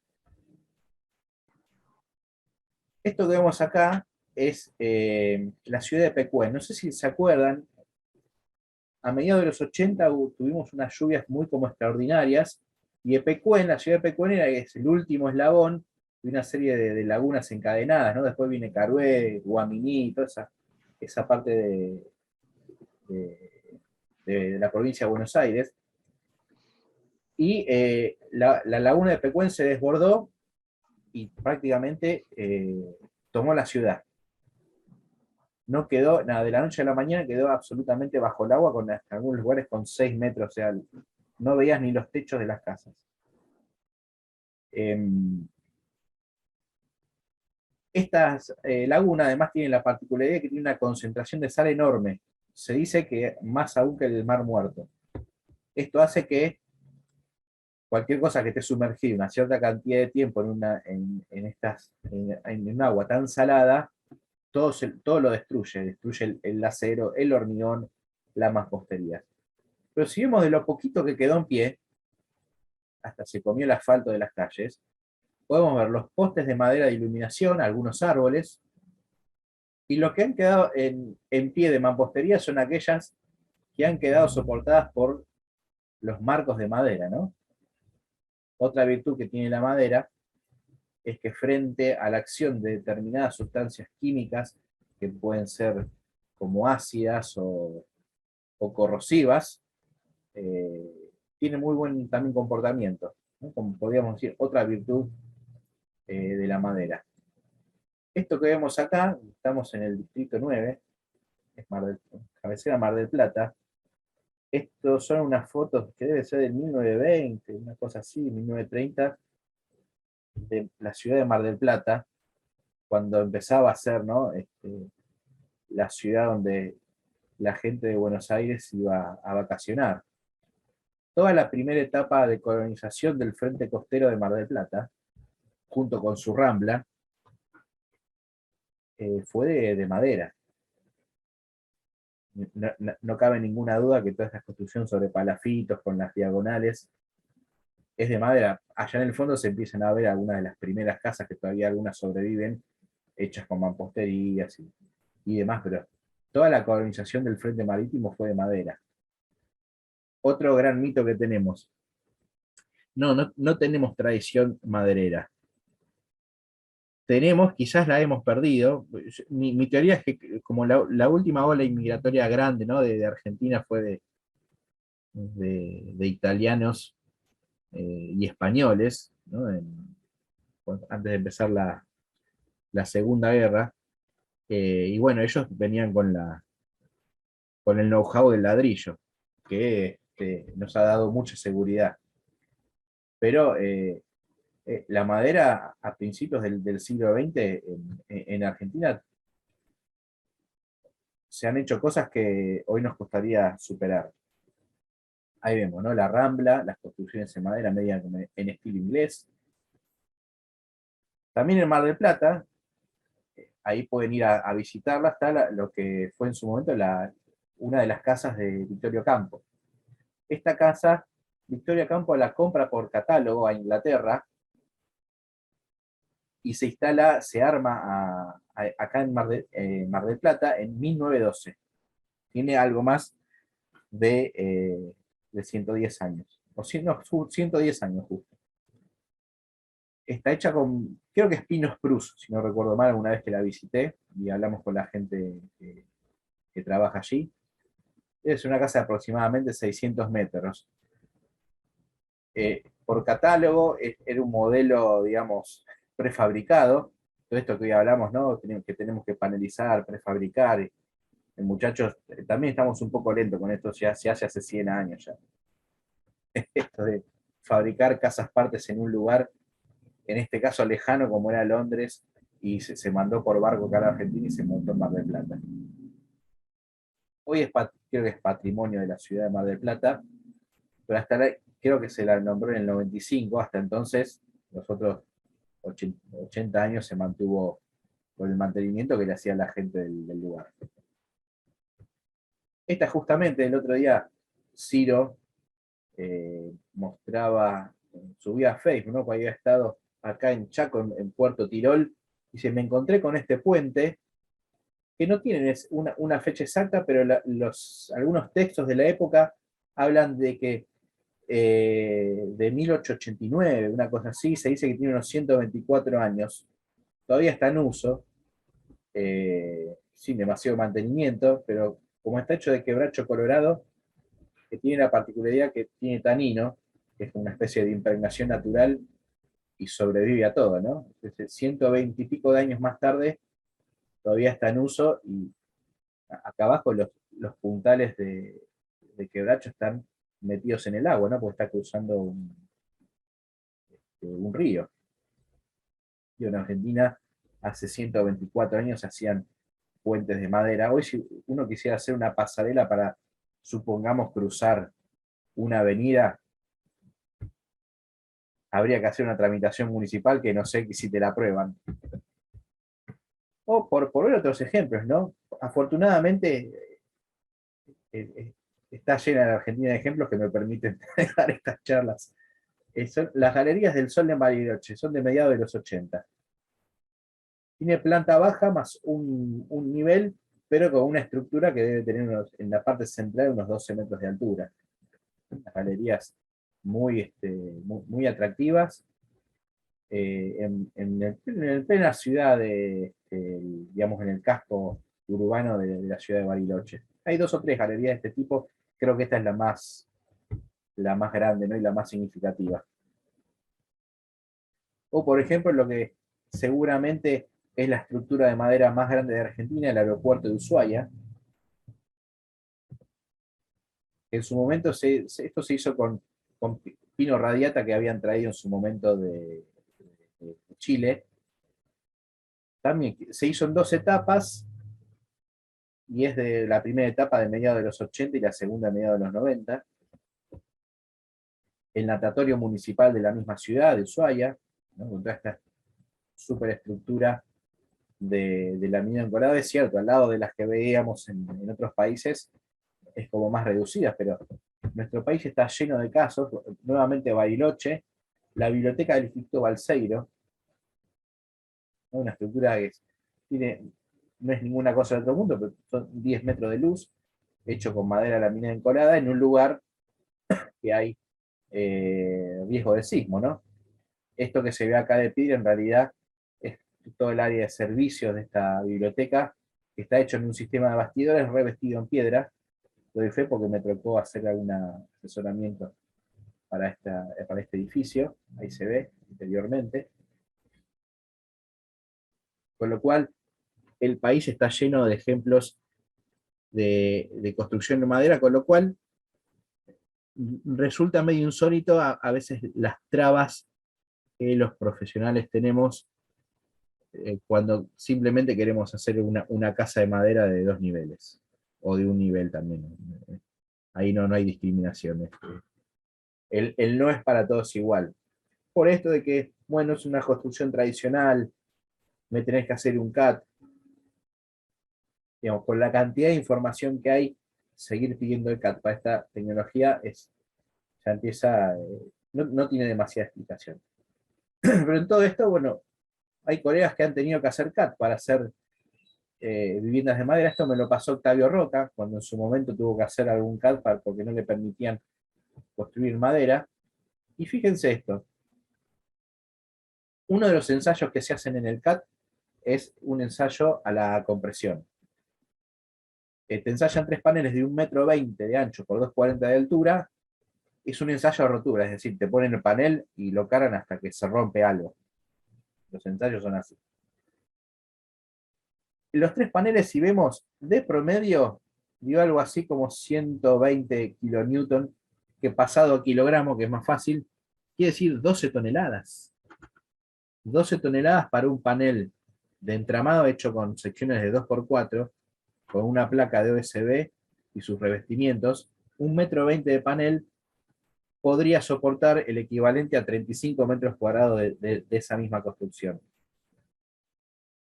Esto que vemos acá es la ciudad de Pecuén. No sé si se acuerdan, a mediados de los 80 tuvimos unas lluvias muy como extraordinarias, y Epecuén, la ciudad de Pecuén es el último eslabón de una serie de lagunas encadenadas, ¿no? Después viene Carué, Guaminí, toda esa parte de la provincia de Buenos Aires. Y la laguna de Pecuén se desbordó y prácticamente tomó la ciudad. No quedó, nada, de la noche a la mañana quedó absolutamente bajo el agua, con hasta algunos lugares con 6 metros, o sea, no veías ni los techos de las casas. Estas lagunas además tienen la particularidad de que tiene una concentración de sal enorme. Se dice que más aún que el Mar Muerto. Esto hace que cualquier cosa que esté sumergida una cierta cantidad de tiempo en un agua tan salada, todo lo destruye el acero, el hormigón, la mampostería. Pero si vemos de lo poquito que quedó en pie, hasta se comió el asfalto de las calles, podemos ver los postes de madera de iluminación, algunos árboles, y lo que han quedado en pie de mampostería son aquellas que han quedado soportadas por los marcos de madera, ¿no? Otra virtud que tiene la madera es que frente a la acción de determinadas sustancias químicas, que pueden ser como ácidas o corrosivas, tiene muy buen también comportamiento, ¿no? Como podríamos decir, otra virtud de la madera. Esto que vemos acá, estamos en el distrito 9, es cabecera Mar del Plata. Estos son unas fotos que debe ser del 1920, una cosa así, 1930, de la ciudad de Mar del Plata, cuando empezaba a ser, ¿no? La ciudad donde la gente de Buenos Aires iba a vacacionar. Toda la primera etapa de colonización del frente costero de Mar del Plata, junto con su rambla, fue de madera. No cabe ninguna duda que toda esta construcción sobre palafitos, con las diagonales, es de madera. Allá en el fondo se empiezan a ver algunas de las primeras casas, que todavía algunas sobreviven, hechas con mamposterías y demás, pero toda la colonización del frente marítimo fue de madera. Otro gran mito que tenemos: no tenemos tradición maderera. Tenemos, quizás la hemos perdido. Mi teoría es que como la última ola inmigratoria grande, ¿no? de Argentina fue de italianos y españoles, ¿no? Antes de empezar la Segunda Guerra, y bueno, ellos venían con el know-how del ladrillo, que nos ha dado mucha seguridad. Pero la madera a principios del siglo XX en Argentina se han hecho cosas que hoy nos costaría superar. Ahí vemos, ¿no? La Rambla, las construcciones en madera media en estilo inglés. También en Mar del Plata, ahí pueden ir a visitarla, está lo que fue en su momento una de las casas de Vittorio Campo. Esta casa, Vittorio Campo la compra por catálogo a Inglaterra y se instala, se arma acá en Mar del Plata en 1912. Tiene algo más de 110 años. O 110 años justo. Está hecha creo que es pino spruce, si no recuerdo mal, alguna vez que la visité y hablamos con la gente que trabaja allí. Es una casa de aproximadamente 600 metros. Por catálogo, era un modelo, digamos, prefabricado. Todo esto que hoy hablamos, ¿no? Que tenemos que panelizar, prefabricar. Muchachos, también estamos un poco lentos con esto, ya se hace hace 100 años ya. Esto de fabricar casas partes en un lugar, en este caso lejano como era Londres, y se mandó por barco acá a la Argentina y se montó en Mar del Plata. Hoy creo que es patrimonio de la ciudad de Mar del Plata, pero creo que se la nombró en el 95, hasta entonces, los otros 80 años se mantuvo con el mantenimiento que le hacía la gente del lugar. Esta justamente, el otro día, Ciro mostraba, subía a Facebook, ¿no? Que había estado acá en Chaco, en Puerto Tirol, y me encontré con este puente, que no tienen una fecha exacta, pero algunos textos de la época hablan de que de 1889, una cosa así, se dice que tiene unos 124 años, todavía está en uso, sin demasiado mantenimiento, pero como está hecho de quebracho colorado, que tiene la particularidad que tiene tanino, que es una especie de impregnación natural y sobrevive a todo, ¿no? Entonces, 120 y pico de años más tarde, todavía está en uso, y acá abajo los puntales de quebracho están metidos en el agua, ¿no? Porque está cruzando un río. Y en Argentina, hace 124 años hacían puentes de madera. Hoy, si uno quisiera hacer una pasarela para, supongamos, cruzar una avenida, habría que hacer una tramitación municipal que no sé si te la aprueban. O por ver otros ejemplos, ¿no? Afortunadamente, está llena la Argentina de ejemplos que me permiten dar estas charlas. Son las galerías del Sol de Bariloche, son de mediados de los 80. Tiene planta baja más un nivel, pero con una estructura que debe tener en la parte central unos 12 metros de altura. Las galerías muy atractivas. en plena ciudad, digamos, en el casco urbano de la ciudad de Bariloche. Hay 2 o 3 galerías de este tipo, creo que esta es la más grande, ¿no? Y la más significativa. O, por ejemplo, lo que seguramente es la estructura de madera más grande de Argentina, el aeropuerto de Ushuaia. En su momento esto se hizo con pino radiata que habían traído en su momento de Chile. También se hizo en 2 etapas, y es de la primera etapa de mediados de los 80 y la segunda de mediados de los 90. El natatorio municipal de la misma ciudad, de Ushuaia, ¿no? Con toda esta superestructura de la mina encolada, es cierto, al lado de las que veíamos en otros países, es como más reducidas, pero nuestro país está lleno de casos. Nuevamente Bariloche, la biblioteca del Instituto Balseiro, ¿no? Una estructura que no es ninguna cosa del otro mundo, pero son 10 metros de luz, hecho con madera laminada encolada, en un lugar que hay riesgo de sismo, ¿no? Esto que se ve acá de piedra en realidad es todo el área de servicios de esta biblioteca, que está hecho en un sistema de bastidores revestido en piedra. Lo doy fe porque me tocó hacer algún asesoramiento para este edificio, ahí se ve interiormente. Con lo cual, el país está lleno de ejemplos de construcción de madera, con lo cual resulta medio insólito a veces las trabas que los profesionales tenemos cuando simplemente queremos hacer una casa de madera de 2 niveles, o de 1 nivel también. Ahí no hay discriminación. El no es para todos igual. Por esto de que, bueno, es una construcción tradicional, me tenés que hacer un CAT. Digamos, con la cantidad de información que hay, seguir pidiendo el CAT para esta tecnología ya empieza, no tiene demasiada explicación. Pero en todo esto, bueno, hay colegas que han tenido que hacer CAT para hacer viviendas de madera. Esto me lo pasó Octavio Roca, cuando en su momento tuvo que hacer algún CAT porque no le permitían construir madera. Y fíjense esto. Uno de los ensayos que se hacen en el CAT es un ensayo a la compresión. Te ensayan 3 paneles de 1,20 m de ancho por 2,40 de altura. Es un ensayo de rotura, es decir, te ponen el panel y lo cargan hasta que se rompe algo. Los ensayos son así. Los 3 paneles, si vemos de promedio, dio algo así como 120 kilonewton, que pasado a kilogramo, que es más fácil, quiere decir 12 toneladas. 12 toneladas para un panel de entramado hecho con secciones de 2x4, con una placa de OSB y sus revestimientos. 1,20 m de panel podría soportar el equivalente a 35 metros cuadrados de esa misma construcción.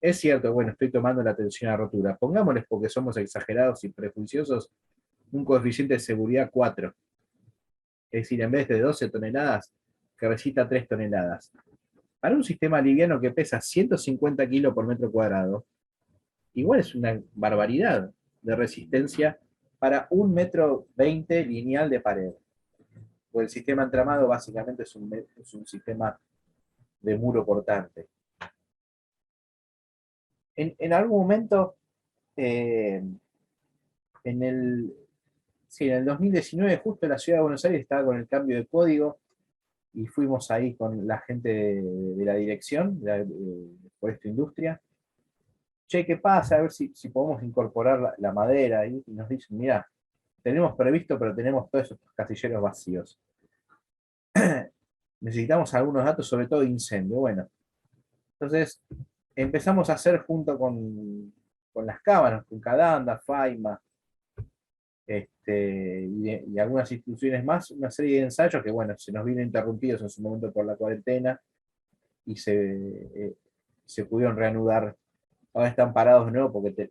Es cierto, bueno, estoy tomando la atención a rotura. Pongámosles, porque somos exagerados y prejuiciosos, un coeficiente de seguridad 4. Es decir, en vez de 12 toneladas, que resista 3 toneladas. Para un sistema liviano que pesa 150 kilos por metro cuadrado, igual es una barbaridad de resistencia para 1,20 m lineal de pared. Porque el sistema entramado básicamente es un sistema de muro portante. En algún momento, en el 2019, justo en la ciudad de Buenos Aires estaba con el cambio de código, y fuimos ahí con la gente de la dirección, de Foresto Industria. Che, ¿qué pasa? A ver si podemos incorporar la madera. Y nos dicen, mira, tenemos previsto, pero tenemos todos esos casilleros vacíos. Necesitamos algunos datos, sobre todo de incendio. Bueno, entonces empezamos a hacer junto con las cámaras, con Cadanda, Faima, y algunas instituciones más, una serie de ensayos que, bueno, se nos vino interrumpidos en su momento por la cuarentena, y se pudieron reanudar. Ahora están parados de nuevo porque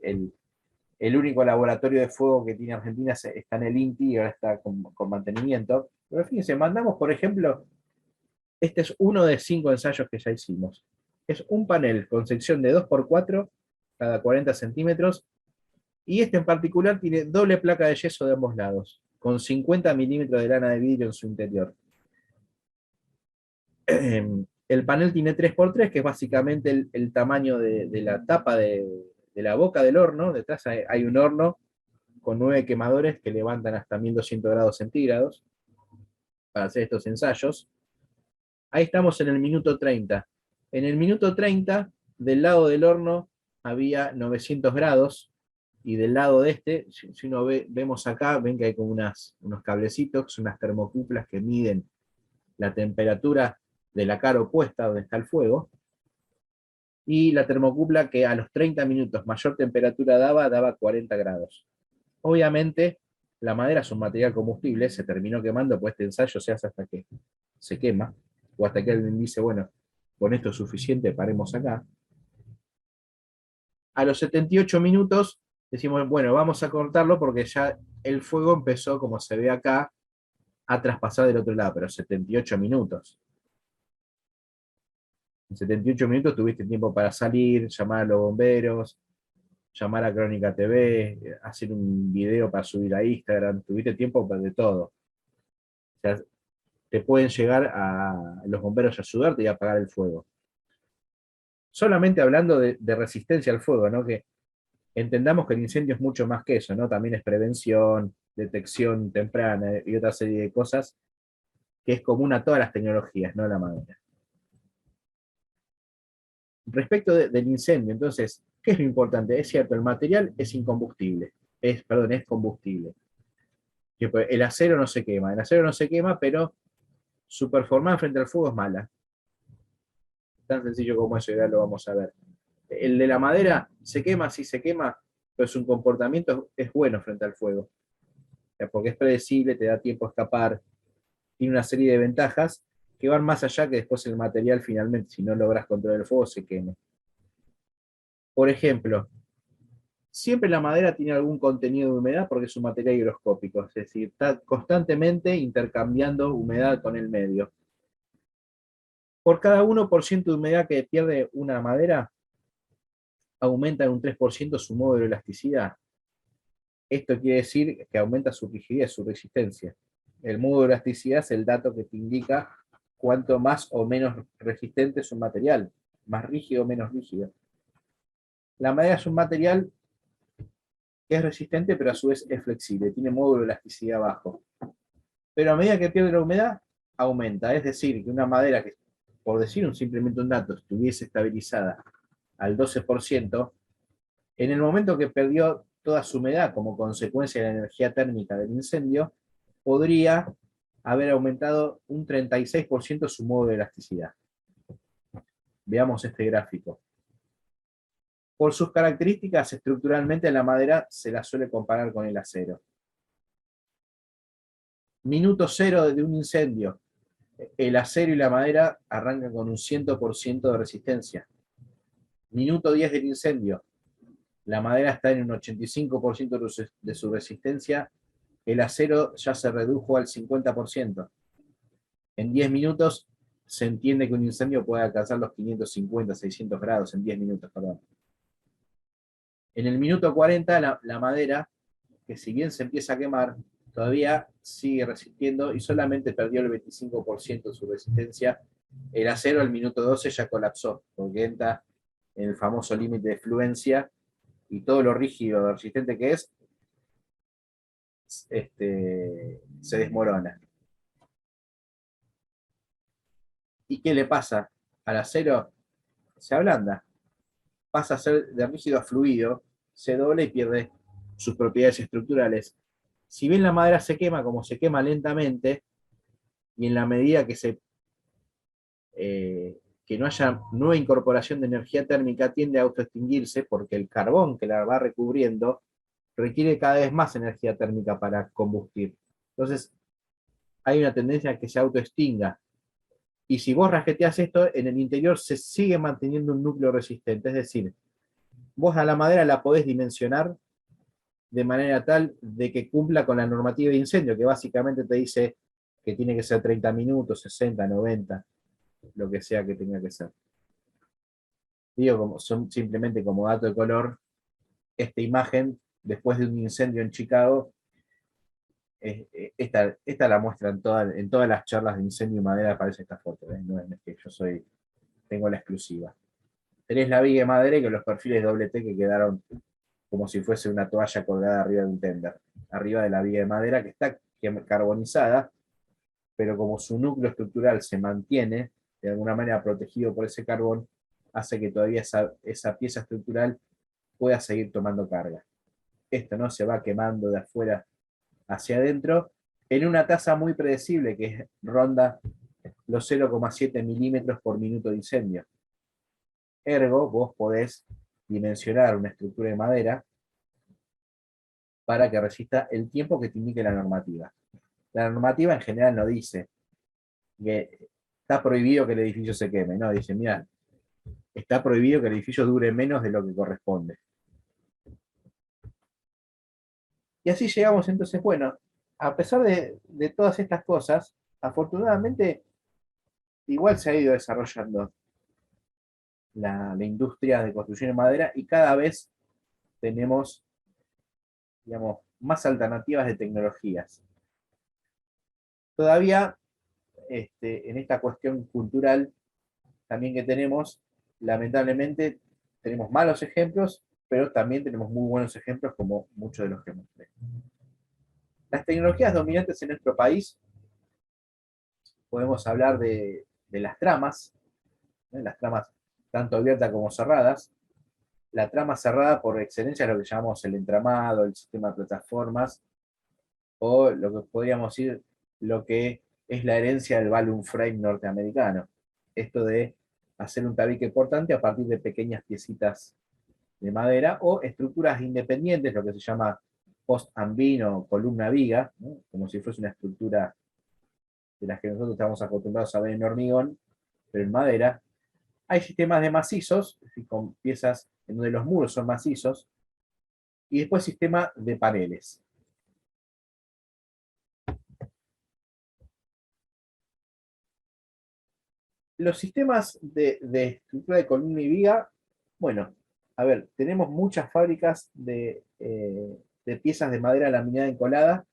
el único laboratorio de fuego que tiene Argentina está en el INTI y ahora está con mantenimiento. Pero fíjense, mandamos, por ejemplo, este es uno de 5 ensayos que ya hicimos. Es un panel con sección de 2x4 cada 40 centímetros, y este en particular tiene doble placa de yeso de ambos lados, con 50 milímetros de lana de vidrio en su interior. El El panel tiene 3x3, que es básicamente el tamaño de la tapa de la boca del horno. Detrás hay un horno con 9 quemadores que levantan hasta 1200 grados centígrados para hacer estos ensayos. Ahí estamos en el minuto 30. En el minuto 30, del lado del horno había 900 grados, y del lado de este, si uno vemos acá, ven que hay como unos cablecitos, unas termocuplas que miden la temperatura de la cara opuesta donde está el fuego, y la termocupla que a los 30 minutos mayor temperatura daba 40 grados. Obviamente, la madera es un material combustible, se terminó quemando, pues este ensayo se hace hasta que se quema, o hasta que alguien dice, bueno, con esto es suficiente, paremos acá. A los 78 minutos decimos, bueno, vamos a cortarlo porque ya el fuego empezó, como se ve acá, a traspasar del otro lado, pero 78 minutos. En 78 minutos tuviste tiempo para salir, llamar a los bomberos, llamar a Crónica TV, hacer un video para subir a Instagram, tuviste tiempo para de todo. O sea, te pueden llegar a los bomberos a ayudarte y a apagar el fuego. Solamente hablando de resistencia al fuego, ¿no? Que entendamos que el incendio es mucho más que eso, ¿no? También es prevención, detección temprana y otra serie de cosas que es común a todas las tecnologías, no la madera. Respecto del incendio, entonces, ¿qué es lo importante? Es cierto, el material es incombustible, es combustible. El acero no se quema, pero su performance frente al fuego es mala. Tan sencillo como eso, ya lo vamos a ver. El de la madera se quema, sí se quema, pero su comportamiento es bueno frente al fuego. O sea, porque es predecible, te da tiempo a escapar, tiene una serie de ventajas que van más allá que después el material finalmente, si no logras controlar el fuego, se queme. Por ejemplo, siempre la madera tiene algún contenido de humedad porque es un material higroscópico, es decir, está constantemente intercambiando humedad con el medio. Por cada 1% de humedad que pierde una madera, aumenta en un 3% su módulo de elasticidad. Esto quiere decir que aumenta su rigidez, su resistencia. El módulo de elasticidad es el dato que te indica cuánto más o menos resistente es un material, más rígido o menos rígido. La madera es un material que es resistente, pero a su vez es flexible, tiene módulo de elasticidad bajo. Pero a medida que pierde la humedad, aumenta. Es decir, que una madera que, por decir simplemente un dato, estuviese estabilizada al 12%, en el momento que perdió toda su humedad como consecuencia de la energía térmica del incendio, podría haber aumentado un 36% su módulo de elasticidad. Veamos este gráfico. Por sus características, estructuralmente la madera se la suele comparar con el acero. Minuto cero de un incendio. El acero y la madera arrancan con un 100% de resistencia. Minuto 10 del incendio. La madera está en un 85% de su resistencia. El acero ya se redujo al 50%. En 10 minutos se entiende que un incendio puede alcanzar los 550, 600 grados en 10 minutos, perdón. En el minuto 40 la madera, que si bien se empieza a quemar, todavía sigue resistiendo y solamente perdió el 25% de su resistencia. El acero al minuto 12 ya colapsó, porque entra en el famoso límite de fluencia y todo lo rígido, resistente que es, se desmorona. ¿Y qué le pasa? Al acero se ablanda, pasa a ser de rígido a fluido, se dobla y pierde sus propiedades estructurales. Si bien la madera se quema, como se quema lentamente, y en la medida que no haya nueva incorporación de energía térmica, tiende a autoextinguirse porque el carbón que la va recubriendo requiere cada vez más energía térmica para combustir. Entonces, hay una tendencia a que se autoextinga. Y si vos rasqueteás esto, en el interior se sigue manteniendo un núcleo resistente. Es decir, vos a la madera la podés dimensionar de manera tal de que cumpla con la normativa de incendio, que básicamente te dice que tiene que ser 30 minutos, 60, 90, lo que sea que tenga que ser. Digo, simplemente como dato de color, esta imagen, después de un incendio en Chicago, esta la muestran en todas las charlas de incendio y madera, aparece esta foto. No es que yo soy tengo la exclusiva. Tenés la viga de madera y con los perfiles doble T que quedaron como si fuese una toalla colgada arriba de un tender, arriba de la viga de madera que está carbonizada, pero como su núcleo estructural se mantiene de alguna manera protegido por ese carbón, hace que todavía esa pieza estructural pueda seguir tomando carga. Esto no se va quemando de afuera hacia adentro, en una tasa muy predecible que ronda los 0,7 milímetros por minuto de incendio. Ergo, vos podés dimensionar una estructura de madera para que resista el tiempo que te indique la normativa. La normativa en general no dice que está prohibido que el edificio se queme, no, dice, mira, está prohibido que el edificio dure menos de lo que corresponde. Y así llegamos entonces, bueno, a pesar de todas estas cosas, afortunadamente igual se ha ido desarrollando la industria de construcción de madera y cada vez tenemos, digamos, más alternativas de tecnologías. Todavía, en esta cuestión cultural también que tenemos, lamentablemente, tenemos malos ejemplos, pero también tenemos muy buenos ejemplos como muchos de los que mostré. Las tecnologías dominantes en nuestro país, podemos hablar de las tramas, las tramas tanto abiertas como cerradas. La trama cerrada por excelencia es lo que llamamos el entramado, el sistema de plataformas, o lo que podríamos decir, lo que es la herencia del balloon frame norteamericano. Esto de hacer un tabique portante a partir de pequeñas piecitas de madera o estructuras independientes, lo que se llama post-and-beam o columna viga, ¿no? Como si fuese una estructura de las que nosotros estamos acostumbrados a ver en hormigón, pero en madera. Hay sistemas de macizos, con piezas en donde los muros son macizos, y después sistema de paneles. Los sistemas de estructura de columna y viga, bueno, a ver, tenemos muchas fábricas de piezas de madera laminada encolada,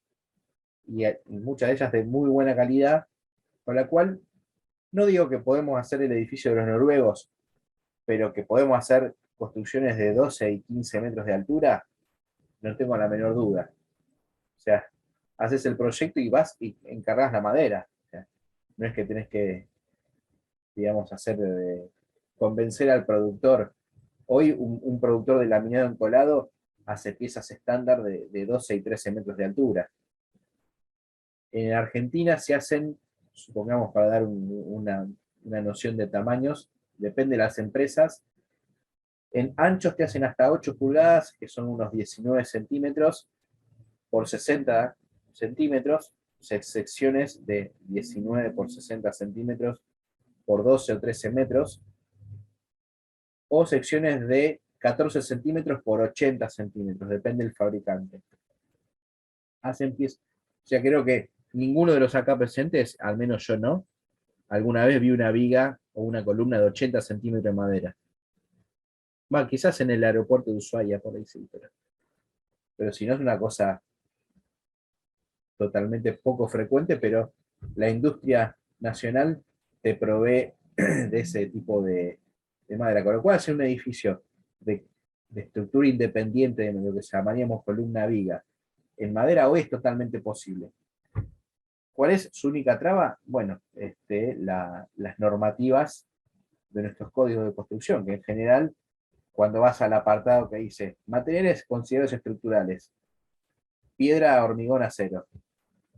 y muchas de ellas de muy buena calidad, con la cual no digo que podemos hacer el edificio de los noruegos, pero que podemos hacer construcciones de 12 y 15 metros de altura, no tengo la menor duda. O sea, haces el proyecto y vas y encargas la madera. O sea, no es que tenés que, digamos, convencer al productor. Hoy un productor de laminado encolado hace piezas estándar de 12 y 13 metros de altura. En Argentina se hacen, supongamos para dar una noción de tamaños, depende de las empresas, en anchos te hacen hasta 8 pulgadas, que son unos 19 centímetros, por 60 centímetros, secciones de 19 por 60 centímetros, por 12 o 13 metros, o secciones de 14 centímetros por 80 centímetros, depende del fabricante. Hacen piezas, o sea, creo que ninguno de los acá presentes, al menos yo no, alguna vez vi una viga o una columna de 80 centímetros de madera. Bueno, quizás en el aeropuerto de Ushuaia, por ahí sí, pero si no es una cosa totalmente poco frecuente, pero la industria nacional te provee de ese tipo de madera, con lo cual hacer un edificio de estructura independiente, de lo que llamaríamos columna viga, en madera hoy es totalmente posible. ¿Cuál es su única traba? Bueno, las normativas de nuestros códigos de construcción, que en general, cuando vas al apartado que dice materiales considerados estructurales, piedra, hormigón, acero,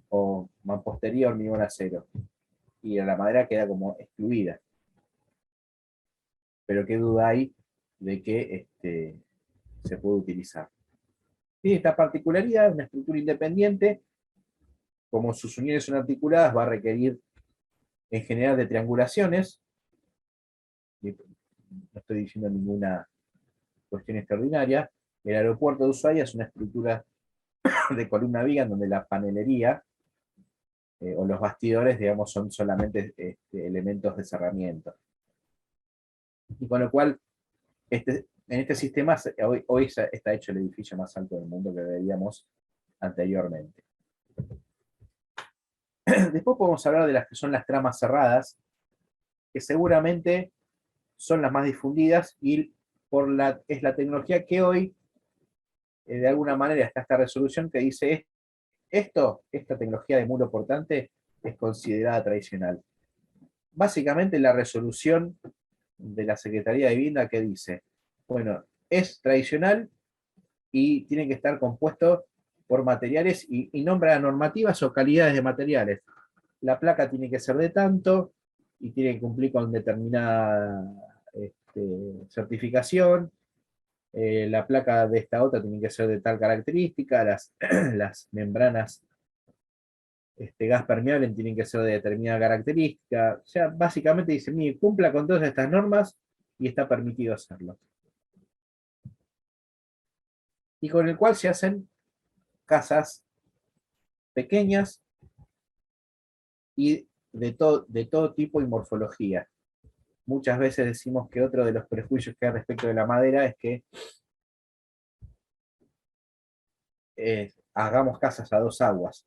o mampostería, hormigón, acero, y la madera queda como excluida. Pero qué duda hay de que se puede utilizar. Tiene esta particularidad, una estructura independiente, como sus uniones son articuladas, va a requerir en general de triangulaciones. No estoy diciendo ninguna cuestión extraordinaria. El aeropuerto de Ushuaia es una estructura de columna viga en donde la panelería o los bastidores, digamos, son solamente elementos de cerramiento. Y con lo cual, en este sistema, hoy está hecho el edificio más alto del mundo que veíamos anteriormente. Después podemos hablar de las que son las tramas cerradas, que seguramente son las más difundidas y es la tecnología que hoy, de alguna manera, está esta resolución que dice esta tecnología de muro portante es considerada tradicional. Básicamente la resolución de la Secretaría de Vivienda que dice, bueno, es tradicional y tiene que estar compuesto por materiales y nombra normativas o calidades de materiales. La placa tiene que ser de tanto y tiene que cumplir con determinada certificación. La placa de esta otra tiene que ser de tal característica, las membranas gas permeable tienen que ser de determinada característica. O sea, básicamente dice, mire, cumpla con todas estas normas y está permitido hacerlo. Y con el cual se hacen casas pequeñas y de todo tipo y morfología. Muchas veces decimos que otro de los prejuicios que hay respecto de la madera es que hagamos casas a dos aguas.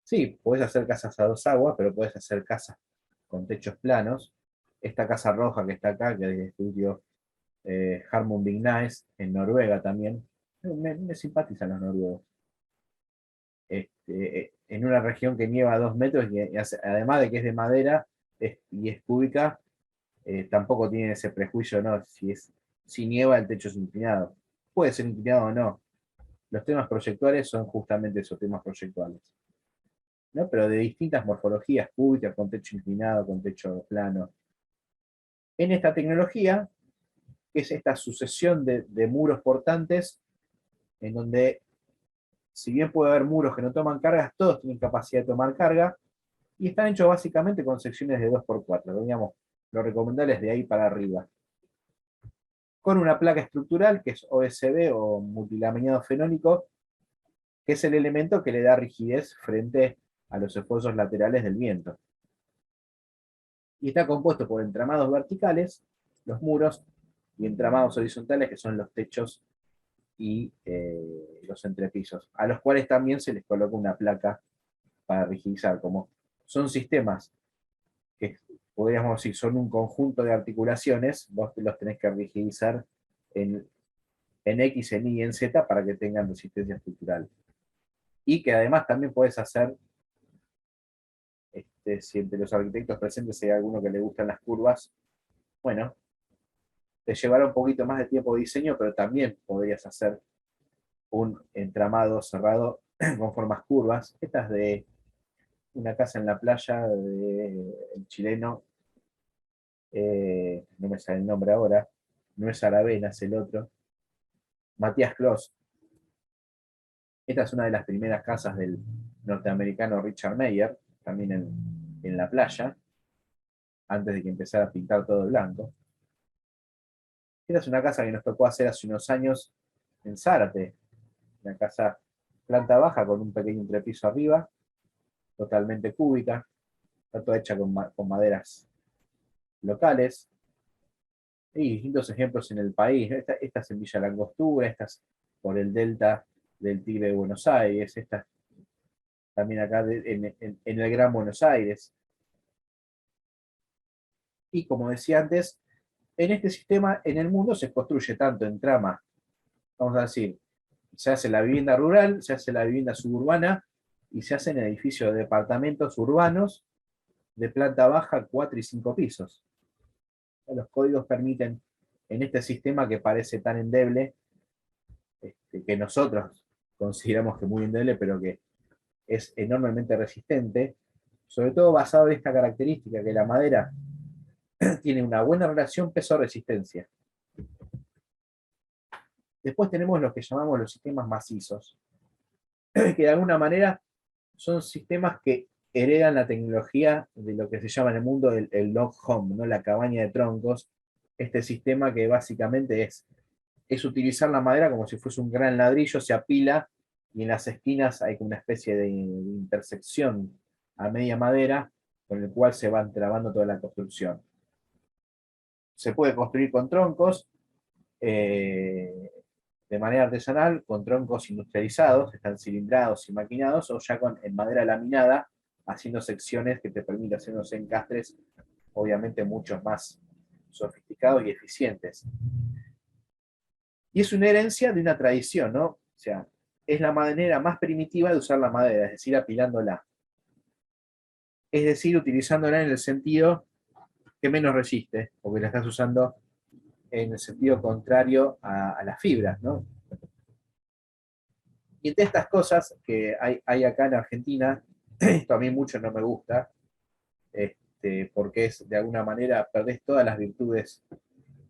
Sí, podés hacer casas a dos aguas, pero podés hacer casas con techos planos. Esta casa roja que está acá, que es de estudio Harmon Vignaes, en Noruega también. Me simpatizan los noruegos. En una región que nieva a 2 metros, y además de que es de madera y es cúbica, tampoco tienen ese prejuicio, ¿no? Si nieva el techo es inclinado. Puede ser inclinado o no. Los temas proyectuales son justamente esos temas proyectuales, ¿no? Pero de distintas morfologías, cúbicas, con techo inclinado, con techo plano. En esta tecnología, que es esta sucesión de muros portantes, en donde, si bien puede haber muros que no toman cargas, todos tienen capacidad de tomar carga, y están hechos básicamente con secciones de 2x4, digamos, lo recomendable es de ahí para arriba. Con una placa estructural, que es OSB o multilaminado fenólico, que es el elemento que le da rigidez frente a los esfuerzos laterales del viento. Y está compuesto por entramados verticales, los muros, y entramados horizontales, que son los techos y los entrepisos, a los cuales también se les coloca una placa para rigidizar. Como son sistemas que podríamos decir son un conjunto de articulaciones, vos los tenés que rigidizar en X, en Y y en Z para que tengan resistencia estructural. Y que además también podés hacer, si entre los arquitectos presentes hay alguno que le gustan las curvas, bueno, te llevará un poquito más de tiempo de diseño, pero también podrías hacer un entramado cerrado con formas curvas. Esta es de una casa en la playa del chileno, no me sale el nombre ahora, no es Aravena, es el otro, Matías Clos. Esta es una de las primeras casas del norteamericano Richard Meyer, también en la playa, antes de que empezara a pintar todo de blanco. Esta es una casa que nos tocó hacer hace unos años en Zárate, una casa planta baja con un pequeño entrepiso arriba, totalmente cúbica, está toda hecha con maderas locales, y distintos ejemplos en el país. Estas en Villa Langostura, estas por el delta del Tigre de Buenos Aires, estas también acá en el Gran Buenos Aires. Y como decía antes, en este sistema, en el mundo se construye tanto en trama, vamos a decir, se hace la vivienda rural, se hace la vivienda suburbana, y se hacen edificios de departamentos urbanos de planta baja, 4 y 5 pisos. Los códigos permiten, en este sistema que parece tan endeble, que nosotros consideramos que muy endeble, pero que es enormemente resistente, sobre todo basado en esta característica, que la madera tiene una buena relación peso-resistencia. Después tenemos lo que llamamos los sistemas macizos, que de alguna manera son sistemas que heredan la tecnología de lo que se llama en el mundo el log home, ¿no? La cabaña de troncos, este sistema que básicamente es utilizar la madera como si fuese un gran ladrillo, se apila, y en las esquinas hay una especie de intersección a media madera, con el cual se va entrabando toda la construcción. Se puede construir con troncos, de manera artesanal, con troncos industrializados, están cilindrados y maquinados, o ya en madera laminada, haciendo secciones que te permiten hacer unos encastres, obviamente muchos más sofisticados y eficientes. Y es una herencia de una tradición, ¿no? O sea, es la manera más primitiva de usar la madera, es decir, apilándola. Es decir, utilizándola en el sentido que menos resiste, porque la estás usando en el sentido contrario a las fibras, ¿no? Y entre estas cosas que hay acá en Argentina, esto a mí mucho no me gusta, porque es de alguna manera perdés todas las virtudes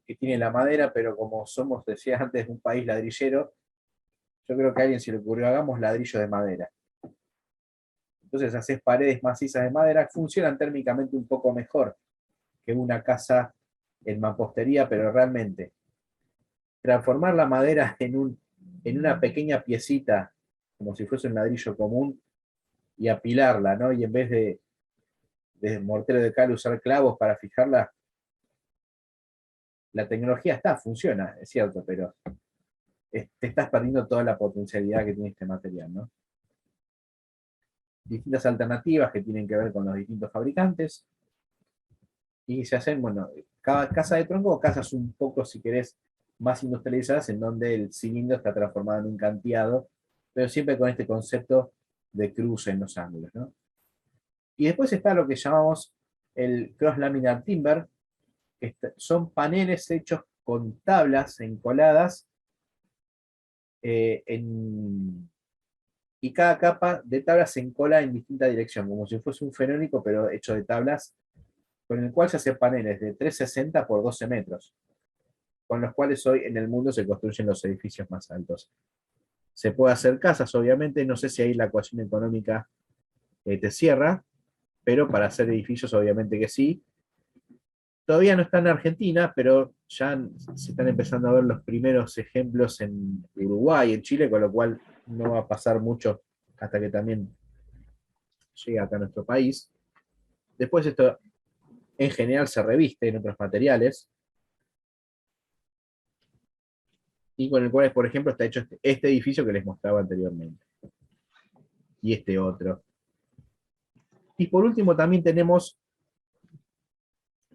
que tiene la madera, pero como somos, decía antes, un país ladrillero, yo creo que a alguien se le ocurrió, hagamos ladrillo de madera. Entonces haces paredes macizas de madera, funcionan térmicamente un poco mejor que una casa en mampostería, pero realmente transformar la madera en una pequeña piecita, como si fuese un ladrillo común, y apilarla, ¿no? Y en vez de mortero de cal usar clavos para fijarla, la tecnología funciona, es cierto, pero te estás perdiendo toda la potencialidad que tiene este material, ¿no? Distintas alternativas que tienen que ver con los distintos fabricantes, y se hacen, bueno, cada casa de tronco o casas un poco, si querés, más industrializadas, en donde el cilindro está transformado en un canteado, pero siempre con este concepto de cruce en los ángulos, ¿no? Y después está lo que llamamos el cross laminar timber, que son paneles hechos con tablas encoladas, y cada capa de tablas se encola en distinta dirección, como si fuese un fenólico, pero hecho de tablas, con el cual se hacen paneles de 360 por 12 metros, con los cuales hoy en el mundo se construyen los edificios más altos. Se puede hacer casas, obviamente, no sé si ahí la ecuación económica te cierra, pero para hacer edificios obviamente que sí. Todavía no está en Argentina, pero ya se están empezando a ver los primeros ejemplos en Uruguay, en Chile, con lo cual no va a pasar mucho hasta que también llegue acá a nuestro país. Después esto en general se reviste en otros materiales, y con el cual, por ejemplo, está hecho este edificio que les mostraba anteriormente, y este otro. Y por último también tenemos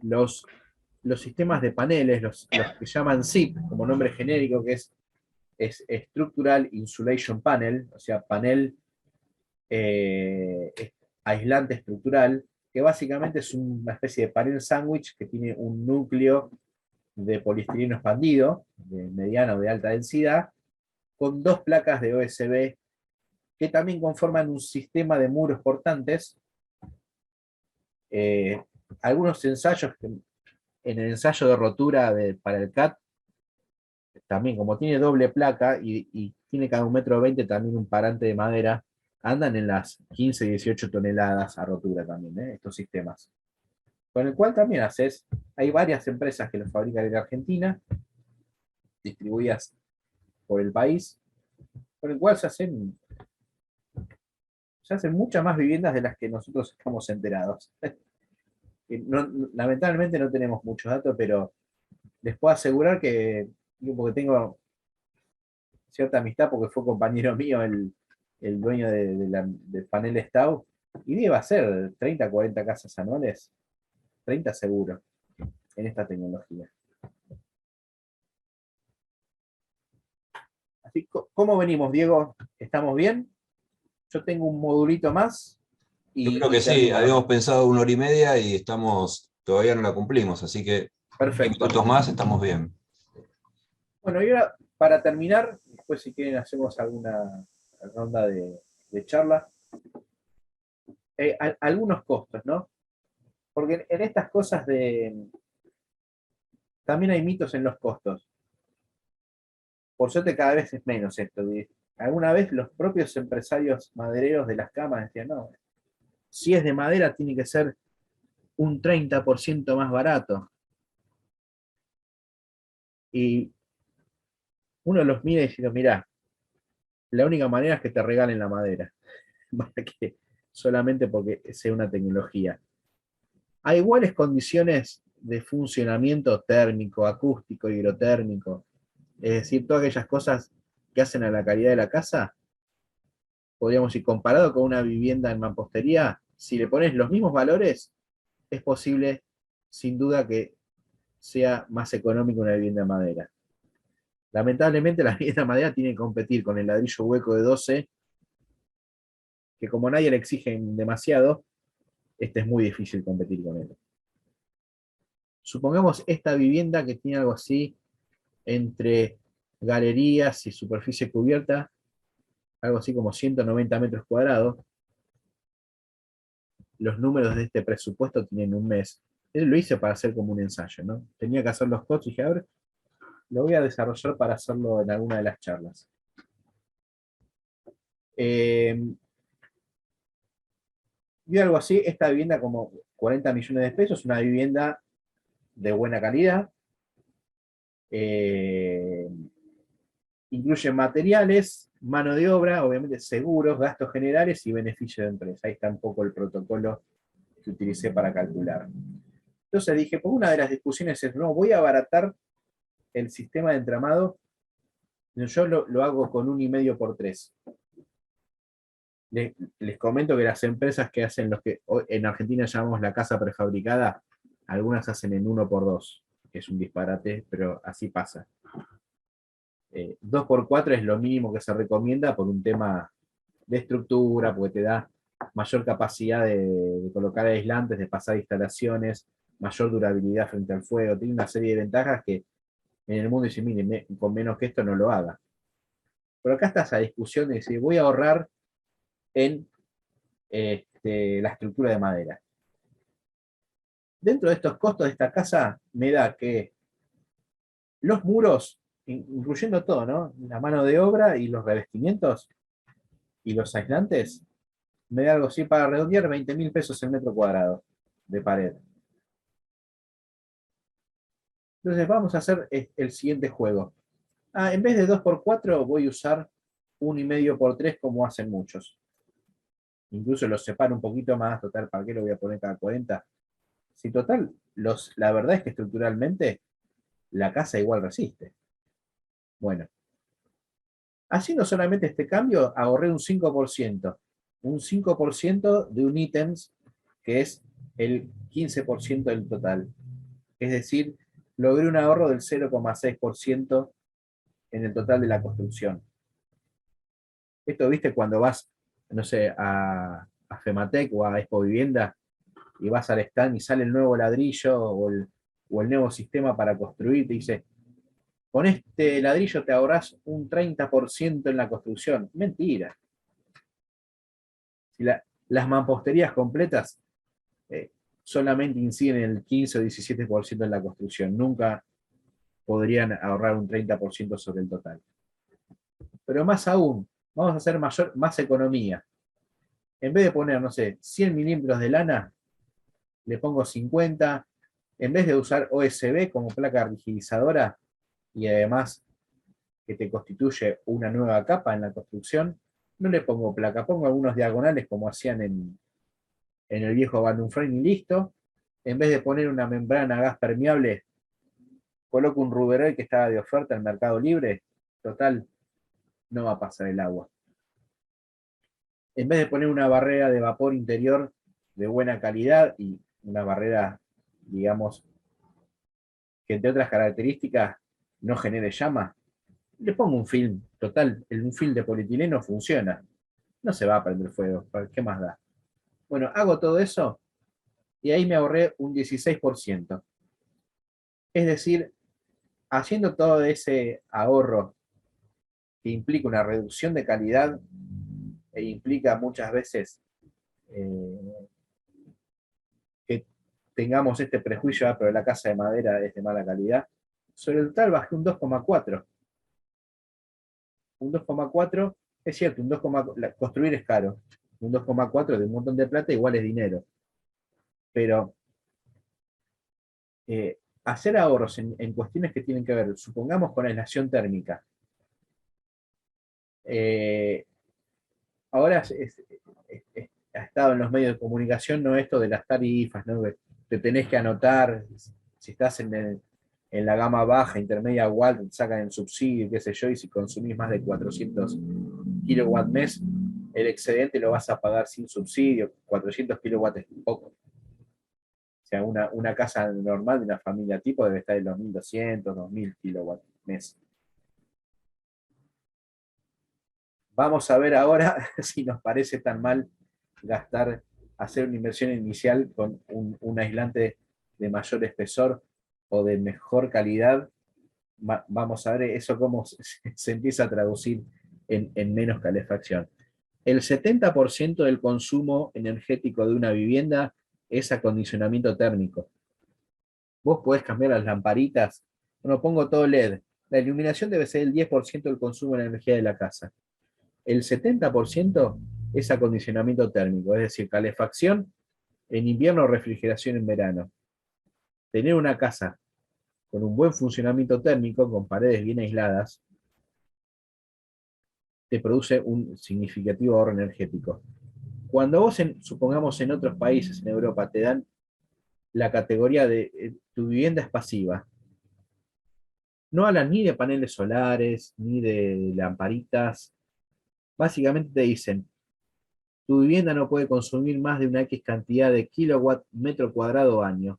los sistemas de paneles, los que llaman SIP, como nombre genérico, que es Structural Insulation Panel, o sea, panel aislante estructural, que básicamente es una especie de panel sándwich que tiene un núcleo de poliestireno expandido, de mediana o de alta densidad, con dos placas de OSB que también conforman un sistema de muros portantes. Algunos ensayos, en el ensayo de rotura para el CAT, también como tiene doble placa y tiene cada 1,20 m también un parante de madera, andan en las 15, 18 toneladas a rotura también, estos sistemas. Con el cual también hay varias empresas que los fabrican en Argentina, distribuidas por el país, con el cual se hacen muchas más viviendas de las que nosotros estamos enterados. Lamentablemente no tenemos muchos datos, pero les puedo asegurar que, porque tengo cierta amistad, porque fue compañero mío el dueño del panel Stau, y debe ser 30, 40 casas anuales, 30 seguro, en esta tecnología. Así, ¿cómo venimos, Diego? ¿Estamos bien? Yo tengo un modulito más. Yo creo que sí, habíamos pensado 1 hora y media y todavía no la cumplimos, así que perfecto. 10 minutos más estamos bien. Bueno, y ahora, para terminar, después si quieren hacemos alguna ronda de charla. Algunos costos, ¿no? Porque en estas cosas también hay mitos en los costos. Por suerte cada vez es menos esto. Alguna vez los propios empresarios madereros de las camas decían, no, si es de madera tiene que ser un 30% más barato. Y uno los mira y dice, mirá, la única manera es que te regalen la madera, solamente porque sea una tecnología. A iguales condiciones de funcionamiento térmico, acústico, hidrotérmico, es decir, todas aquellas cosas que hacen a la calidad de la casa, podríamos ir comparado con una vivienda en mampostería, si le pones los mismos valores, es posible, sin duda, que sea más económica una vivienda de madera. Lamentablemente la vivienda de madera tiene que competir con el ladrillo hueco de 12, que como nadie le exigen demasiado, es muy difícil competir con él. Supongamos esta vivienda que tiene algo así entre galerías y superficie cubierta, algo así como 190 metros cuadrados. Los números de este presupuesto tienen un mes. Él lo hice para hacer como un ensayo, ¿no? Tenía que hacer los costos y dije, a ver, lo voy a desarrollar para hacerlo en alguna de las charlas. Y algo así, esta vivienda como 40 millones de pesos, una vivienda de buena calidad. Incluye materiales, mano de obra, obviamente seguros, gastos generales y beneficios de empresa. Ahí está un poco el protocolo que utilicé para calcular. Entonces dije, pues una de las discusiones es, no, voy a abaratar el sistema de entramado. Yo lo hago con 1,5 por 3. Les comento que las empresas que hacen los que en Argentina llamamos la casa prefabricada, algunas hacen en 1 por 2, que es un disparate, pero así pasa. 2 por 4 es lo mínimo que se recomienda por un tema de estructura, porque te da mayor capacidad de colocar aislantes, de pasar instalaciones, mayor durabilidad frente al fuego. Tiene una serie de ventajas que en el mundo dicen, miren, con menos que esto no lo haga. Pero acá está esa discusión de decir, voy a ahorrar en la estructura de madera. Dentro de estos costos de esta casa, me da que los muros, incluyendo todo, ¿no? La mano de obra y los revestimientos y los aislantes, me da algo así para redondear 20.000 pesos el metro cuadrado de pared. Entonces vamos a hacer el siguiente juego. En vez de 2 por 4 voy a usar 1,5 por 3 como hacen muchos. Incluso los separo un poquito más, total, ¿para qué lo voy a poner cada 40? Si total, la verdad es que estructuralmente la casa igual resiste. Bueno, haciendo solamente este cambio, ahorré un 5%. Un 5% de un ítems que es el 15% del total. Es decir, logré un ahorro del 0,6% en el total de la construcción. Esto, viste, cuando vas, no sé, a Fematec o a Expo Vivienda y vas al stand y sale el nuevo ladrillo o el nuevo sistema para construir, te dice, con este ladrillo te ahorrás un 30% en la construcción. Mentira. Si las mamposterías completas solamente inciden en el 15 o 17% en la construcción. Nunca podrían ahorrar un 30% sobre el total. Pero más aún, vamos a hacer más economía. En vez de poner, no sé, 100 milímetros de lana, le pongo 50. En vez de usar OSB como placa rigidizadora, y además que te constituye una nueva capa en la construcción, no le pongo placa, pongo algunos diagonales como hacían en el viejo Abandon Frame y listo. En vez de poner una membrana a gas permeable, coloco un Ruberoy que estaba de oferta en Mercado Libre, total, no va a pasar el agua. En vez de poner una barrera de vapor interior de buena calidad y una barrera, digamos, que entre otras características no genere llama, le pongo un film. Total, un film de polietileno funciona. No se va a prender fuego, ¿qué más da? Bueno, hago todo eso y ahí me ahorré un 16%. Es decir, haciendo todo ese ahorro que implica una reducción de calidad e implica muchas veces que tengamos este prejuicio, pero la casa de madera es de mala calidad, sobre el total bajé un 2,4. Un 2,4, es cierto, construir es caro. Un 2,4 de un montón de plata igual es dinero. Pero hacer ahorros en cuestiones que tienen que ver, supongamos con aislación térmica. Ahora ha estado en los medios de comunicación, no esto de las tarifas, ¿no? Te tenés que anotar, si estás en la gama baja, intermedia o alta, te sacan el subsidio, qué sé yo, y si consumís más de 400 kilowatt mes, el excedente lo vas a pagar sin subsidio. 400 kilowatts es poco. sea, una casa normal de una familia tipo debe estar en los 1200, 2000 kilowatts mes. Vamos a ver ahora si nos parece tan mal hacer una inversión inicial con un aislante de mayor espesor o de mejor calidad. Vamos a ver eso cómo se empieza a traducir en menos calefacción. El 70% del consumo energético de una vivienda es acondicionamiento térmico. Vos podés cambiar las lamparitas, bueno, pongo todo LED. La iluminación debe ser el 10% del consumo de energía de la casa. El 70% es acondicionamiento térmico, es decir, calefacción en invierno o refrigeración en verano. Tener una casa con un buen funcionamiento térmico, con paredes bien aisladas, te produce un significativo ahorro energético. Cuando vos, supongamos en otros países, en Europa, te dan la categoría de tu vivienda es pasiva, no hablan ni de paneles solares, ni de lamparitas. Básicamente te dicen, tu vivienda no puede consumir más de una X cantidad de kilowatt metro cuadrado año.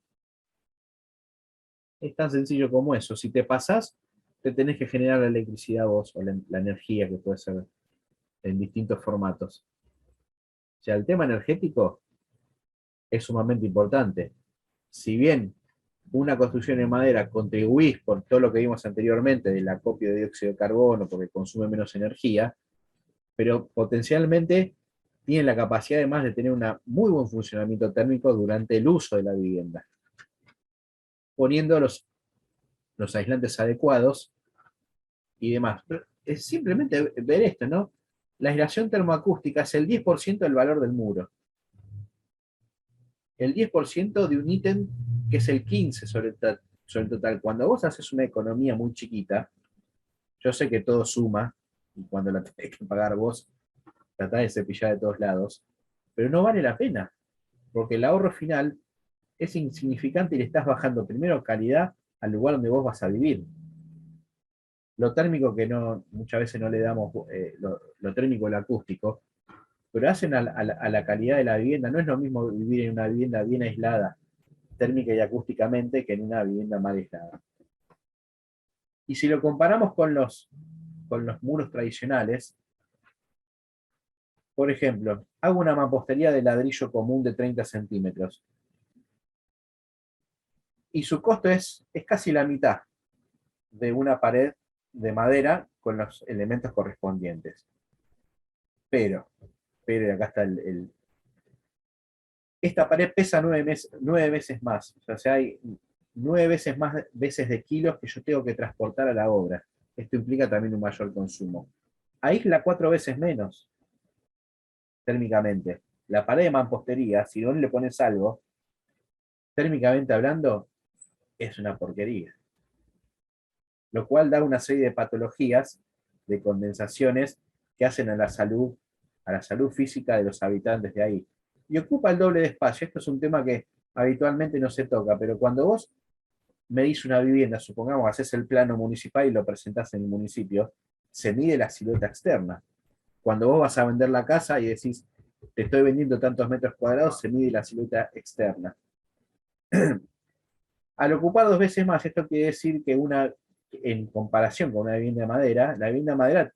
Es tan sencillo como eso. Si te pasás, te tenés que generar la electricidad vos, o la energía, que puede ser en distintos formatos. O sea, el tema energético es sumamente importante. Si bien una construcción en madera contribuís por todo lo que vimos anteriormente del acopio de dióxido de carbono porque consume menos energía, pero potencialmente tiene la capacidad además de tener un muy buen funcionamiento térmico durante el uso de la vivienda. Poniendo los aislantes adecuados y demás. Pero es simplemente ver esto, ¿no? La aislación termoacústica es el 10% del valor del muro. El 10% de un ítem que es el 15% sobre el total. Cuando vos haces una economía muy chiquita, yo sé que todo suma, y cuando la tenés que pagar vos, tratás de cepillar de todos lados, pero no vale la pena, porque el ahorro final es insignificante y le estás bajando primero calidad al lugar donde vos vas a vivir. Lo térmico que muchas veces no le damos, lo térmico y lo acústico, pero hacen a la calidad de la vivienda. No es lo mismo vivir en una vivienda bien aislada, térmica y acústicamente, que en una vivienda mal aislada. Y si lo comparamos con los muros tradicionales, por ejemplo, hago una mampostería de ladrillo común de 30 centímetros. Y su costo es casi la mitad de una pared de madera con los elementos correspondientes. Pero acá está esta pared pesa 9 veces más. O sea, hay 9 veces más de kilos que yo tengo que transportar a la obra. Esto implica también un mayor consumo. Aísla 4 veces menos térmicamente. La pared de mampostería, si no le pones algo, térmicamente hablando, es una porquería. Lo cual da una serie de patologías, de condensaciones que hacen a la salud física de los habitantes de ahí. Y ocupa el doble de espacio. Esto es un tema que habitualmente no se toca, pero cuando vos medís una vivienda, supongamos, haces el plano municipal y lo presentás en el municipio, se mide la silueta externa. Cuando vos vas a vender la casa y decís, te estoy vendiendo tantos metros cuadrados, se mide la silueta externa. Al ocupar 2 veces más, esto quiere decir que en comparación con una vivienda de madera, la vivienda de madera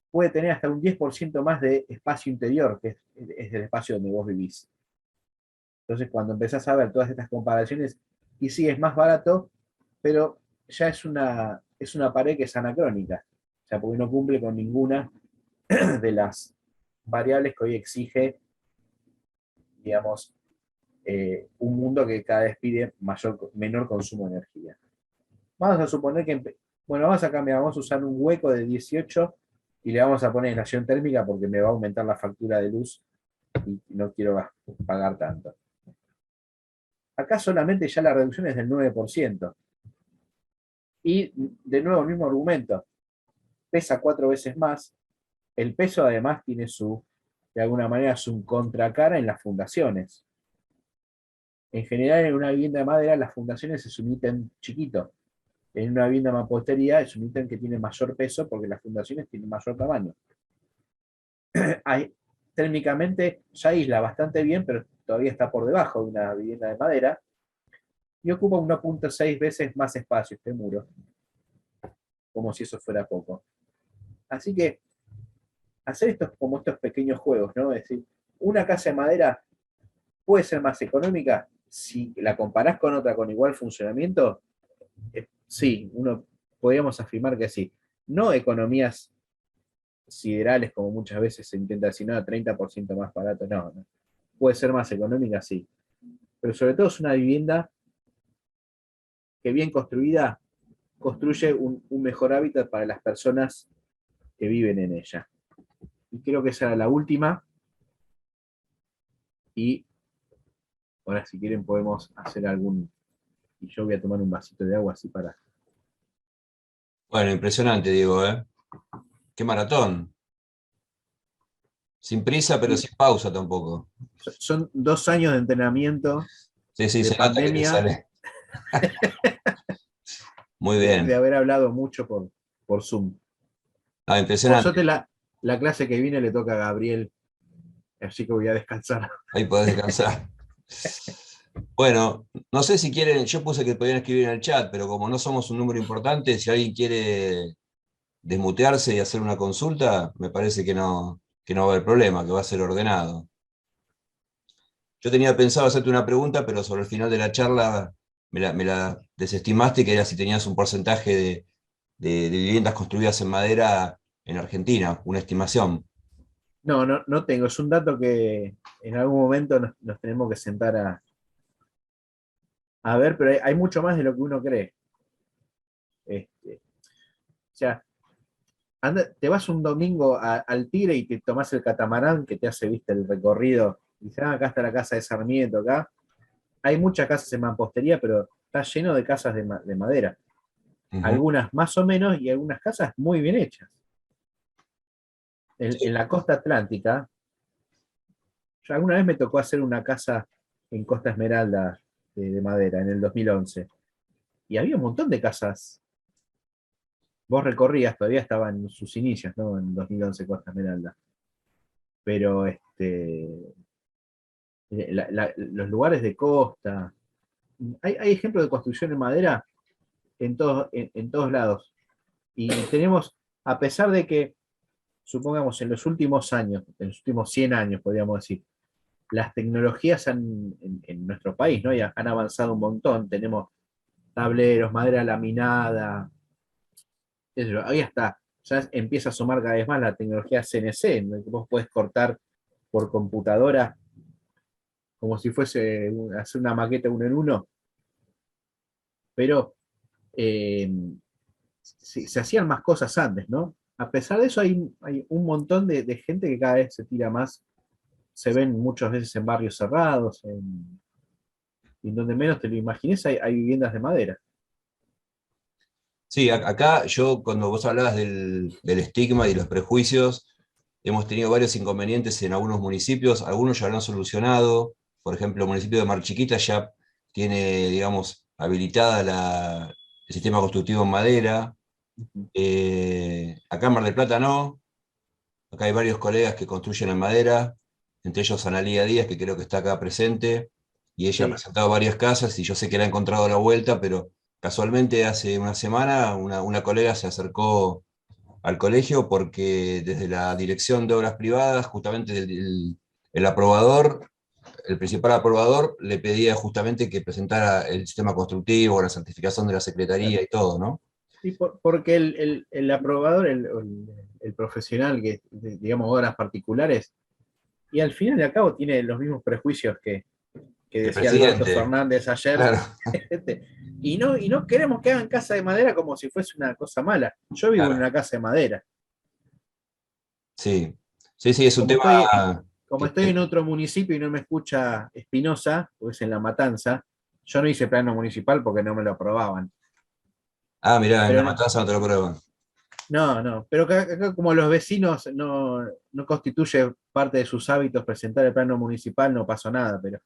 puede tener hasta un 10% más de espacio interior, que es el espacio donde vos vivís. Entonces, cuando empezás a ver todas estas comparaciones, y sí, es más barato, pero ya es una pared que es anacrónica, o sea, porque no cumple con ninguna de las variables que hoy exige, digamos, un mundo que cada vez pide menor consumo de energía. Vamos a suponer que, vamos a usar un hueco de 18 y le vamos a poner aislación térmica porque me va a aumentar la factura de luz y no quiero pagar tanto. Acá solamente ya la reducción es del 9%. Y de nuevo el mismo argumento, pesa 4 veces más, el peso además tiene de alguna manera su contracara en las fundaciones. En general en una vivienda de madera las fundaciones es un ítem chiquito. En una vivienda de mampostería es un ítem que tiene mayor peso porque las fundaciones tienen mayor tamaño. Térmicamente ya aísla bastante bien, pero todavía está por debajo de una vivienda de madera, y ocupa 1.6 veces más espacio este muro, como si eso fuera poco. Así que hacer estos pequeños juegos, ¿no? Es decir, una casa de madera puede ser más económica si la comparás con otra con igual funcionamiento. Sí, podríamos afirmar que sí. No economías siderales como muchas veces se intenta decir, no, 30% más barato, no. Puede ser más económica, sí. Pero sobre todo es una vivienda que bien construida construye un mejor hábitat para las personas que viven en ella. Y creo que esa era la última. Y ahora si quieren podemos hacer y yo voy a tomar un vasito de agua así para... Bueno, impresionante, Diego, ¿eh? Qué maratón. Sin prisa, pero sin pausa tampoco. Son 2 años de entrenamiento Sí, de se nota que te pandemia, sale. Muy de bien. haber hablado mucho por Zoom. Ah, Por impresionante. suerte la clase que viene le toca a Gabriel, así que voy a descansar. Ahí podés descansar. Bueno, no sé si quieren, yo puse que podían escribir en el chat, pero como no somos un número importante, si alguien quiere desmutearse y hacer una consulta, me parece que no va a haber problema, que va a ser ordenado. Yo tenía pensado hacerte una pregunta, pero sobre el final de la charla me la desestimaste, que era si tenías un porcentaje de viviendas construidas en madera en Argentina, una estimación. No tengo, es un dato que en algún momento nos tenemos que sentar a ver, pero hay mucho más de lo que uno cree. O sea, te vas un domingo al Tigre y te tomás el catamarán que te hace, viste, el recorrido. Y dices, acá está la casa de Sarmiento, acá. Hay muchas casas en mampostería, pero está lleno de casas de madera. Ujú. Algunas más o menos y algunas casas muy bien hechas. En la costa atlántica, yo alguna vez me tocó hacer una casa en Costa Esmeralda de madera en el 2011. Y había un montón de casas. Vos recorrías, todavía estaba en sus inicios, ¿no? En 2011 Costa Esmeralda. Pero los lugares de costa, hay ejemplos de construcción en madera en todos lados. Y tenemos, a pesar de que, supongamos, en los últimos años, en los últimos 100 años, podríamos decir, las tecnologías en nuestro país, ¿no? Ya han avanzado un montón. Tenemos tableros, madera laminada, ahí está. Ya empieza a sumar cada vez más la tecnología CNC, en la que vos podés cortar por computadora como si fuese hacer una maqueta uno en uno, pero eh, se hacían más cosas antes, ¿no? A pesar de eso hay un montón de gente que cada vez se tira más, se ven muchas veces en barrios cerrados, en donde menos te lo imagines hay viviendas de madera. Sí, acá yo cuando vos hablabas del estigma y los prejuicios, hemos tenido varios inconvenientes en algunos municipios, algunos ya lo han solucionado. Por ejemplo, el municipio de Mar Chiquita ya tiene, digamos, habilitada el sistema constructivo en madera. Acá en Mar del Plata no. Acá hay varios colegas que construyen en madera, entre ellos Analía Díaz, que creo que está acá presente, y ella ha Sí. presentado varias casas y yo sé que le ha encontrado la vuelta, pero casualmente hace una semana una colega se acercó al colegio porque desde la Dirección de Obras Privadas, justamente el aprobador, el principal aprobador, le pedía justamente que presentara el sistema constructivo, la certificación de la Secretaría y todo, ¿no? Sí, porque el aprobador, el profesional que, digamos, obras particulares, y al final y al cabo tiene los mismos prejuicios que El decía Alberto presidente, Fernández ayer. claro, Y no queremos que hagan casa de madera como si fuese una cosa mala. Yo vivo en claro, una casa de madera. sí. Sí, sí, es un Como tema estoy, como que, estoy en otro municipio y no me escucha Espinosa, pues en La Matanza, yo no hice plano municipal porque no me lo aprobaban. mirá, en La Pero Matanza no te lo prueban. no, pero acá como los vecinos no constituye parte de sus hábitos presentar el plano municipal, no pasó nada, pero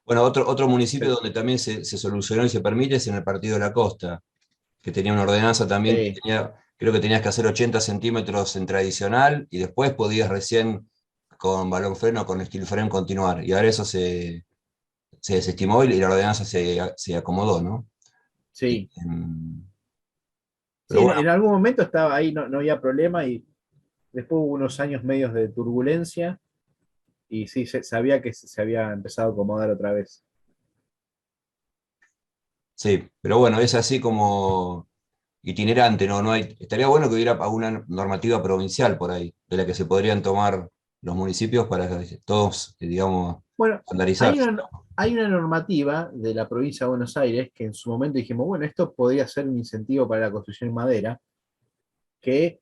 Bueno, otro municipio donde también se solucionó y se permite es en el Partido de la Costa, que tenía una ordenanza también que sí, creo que tenías que hacer 80 centímetros en tradicional y después podías recién con balón freno, con steel frame continuar. Y ahora eso se desestimó y la ordenanza se acomodó, ¿no? Sí. Pero Sí, bueno, en algún momento estaba ahí, no había problema, y después hubo unos años medios de turbulencia, y sí, sabía que se había empezado a acomodar otra vez. sí, pero bueno, es así como itinerante, ¿no? Estaría bueno que hubiera alguna normativa provincial por ahí, de la que se podrían tomar los municipios para que todos, digamos, Bueno, hay estandarizarse. una, hay una normativa de la provincia de Buenos Aires que en su momento dijimos, bueno, esto podría ser un incentivo para la construcción en madera, que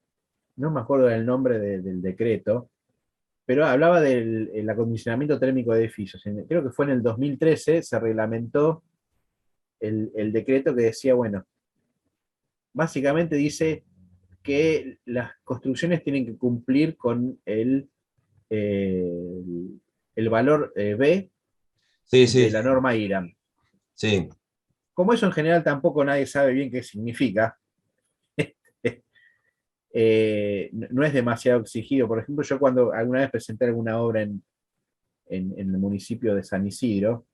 no me acuerdo del nombre del decreto, pero hablaba del el acondicionamiento térmico de edificios. Creo que fue en el 2013, se reglamentó el decreto que decía, bueno, básicamente dice que las construcciones tienen que cumplir con eh, el valor B Sí, de sí, la norma IRAM. sí, Como eso en general tampoco nadie sabe bien qué significa, no es demasiado exigido. Por ejemplo, yo cuando alguna vez presenté alguna obra en el municipio de San Isidro,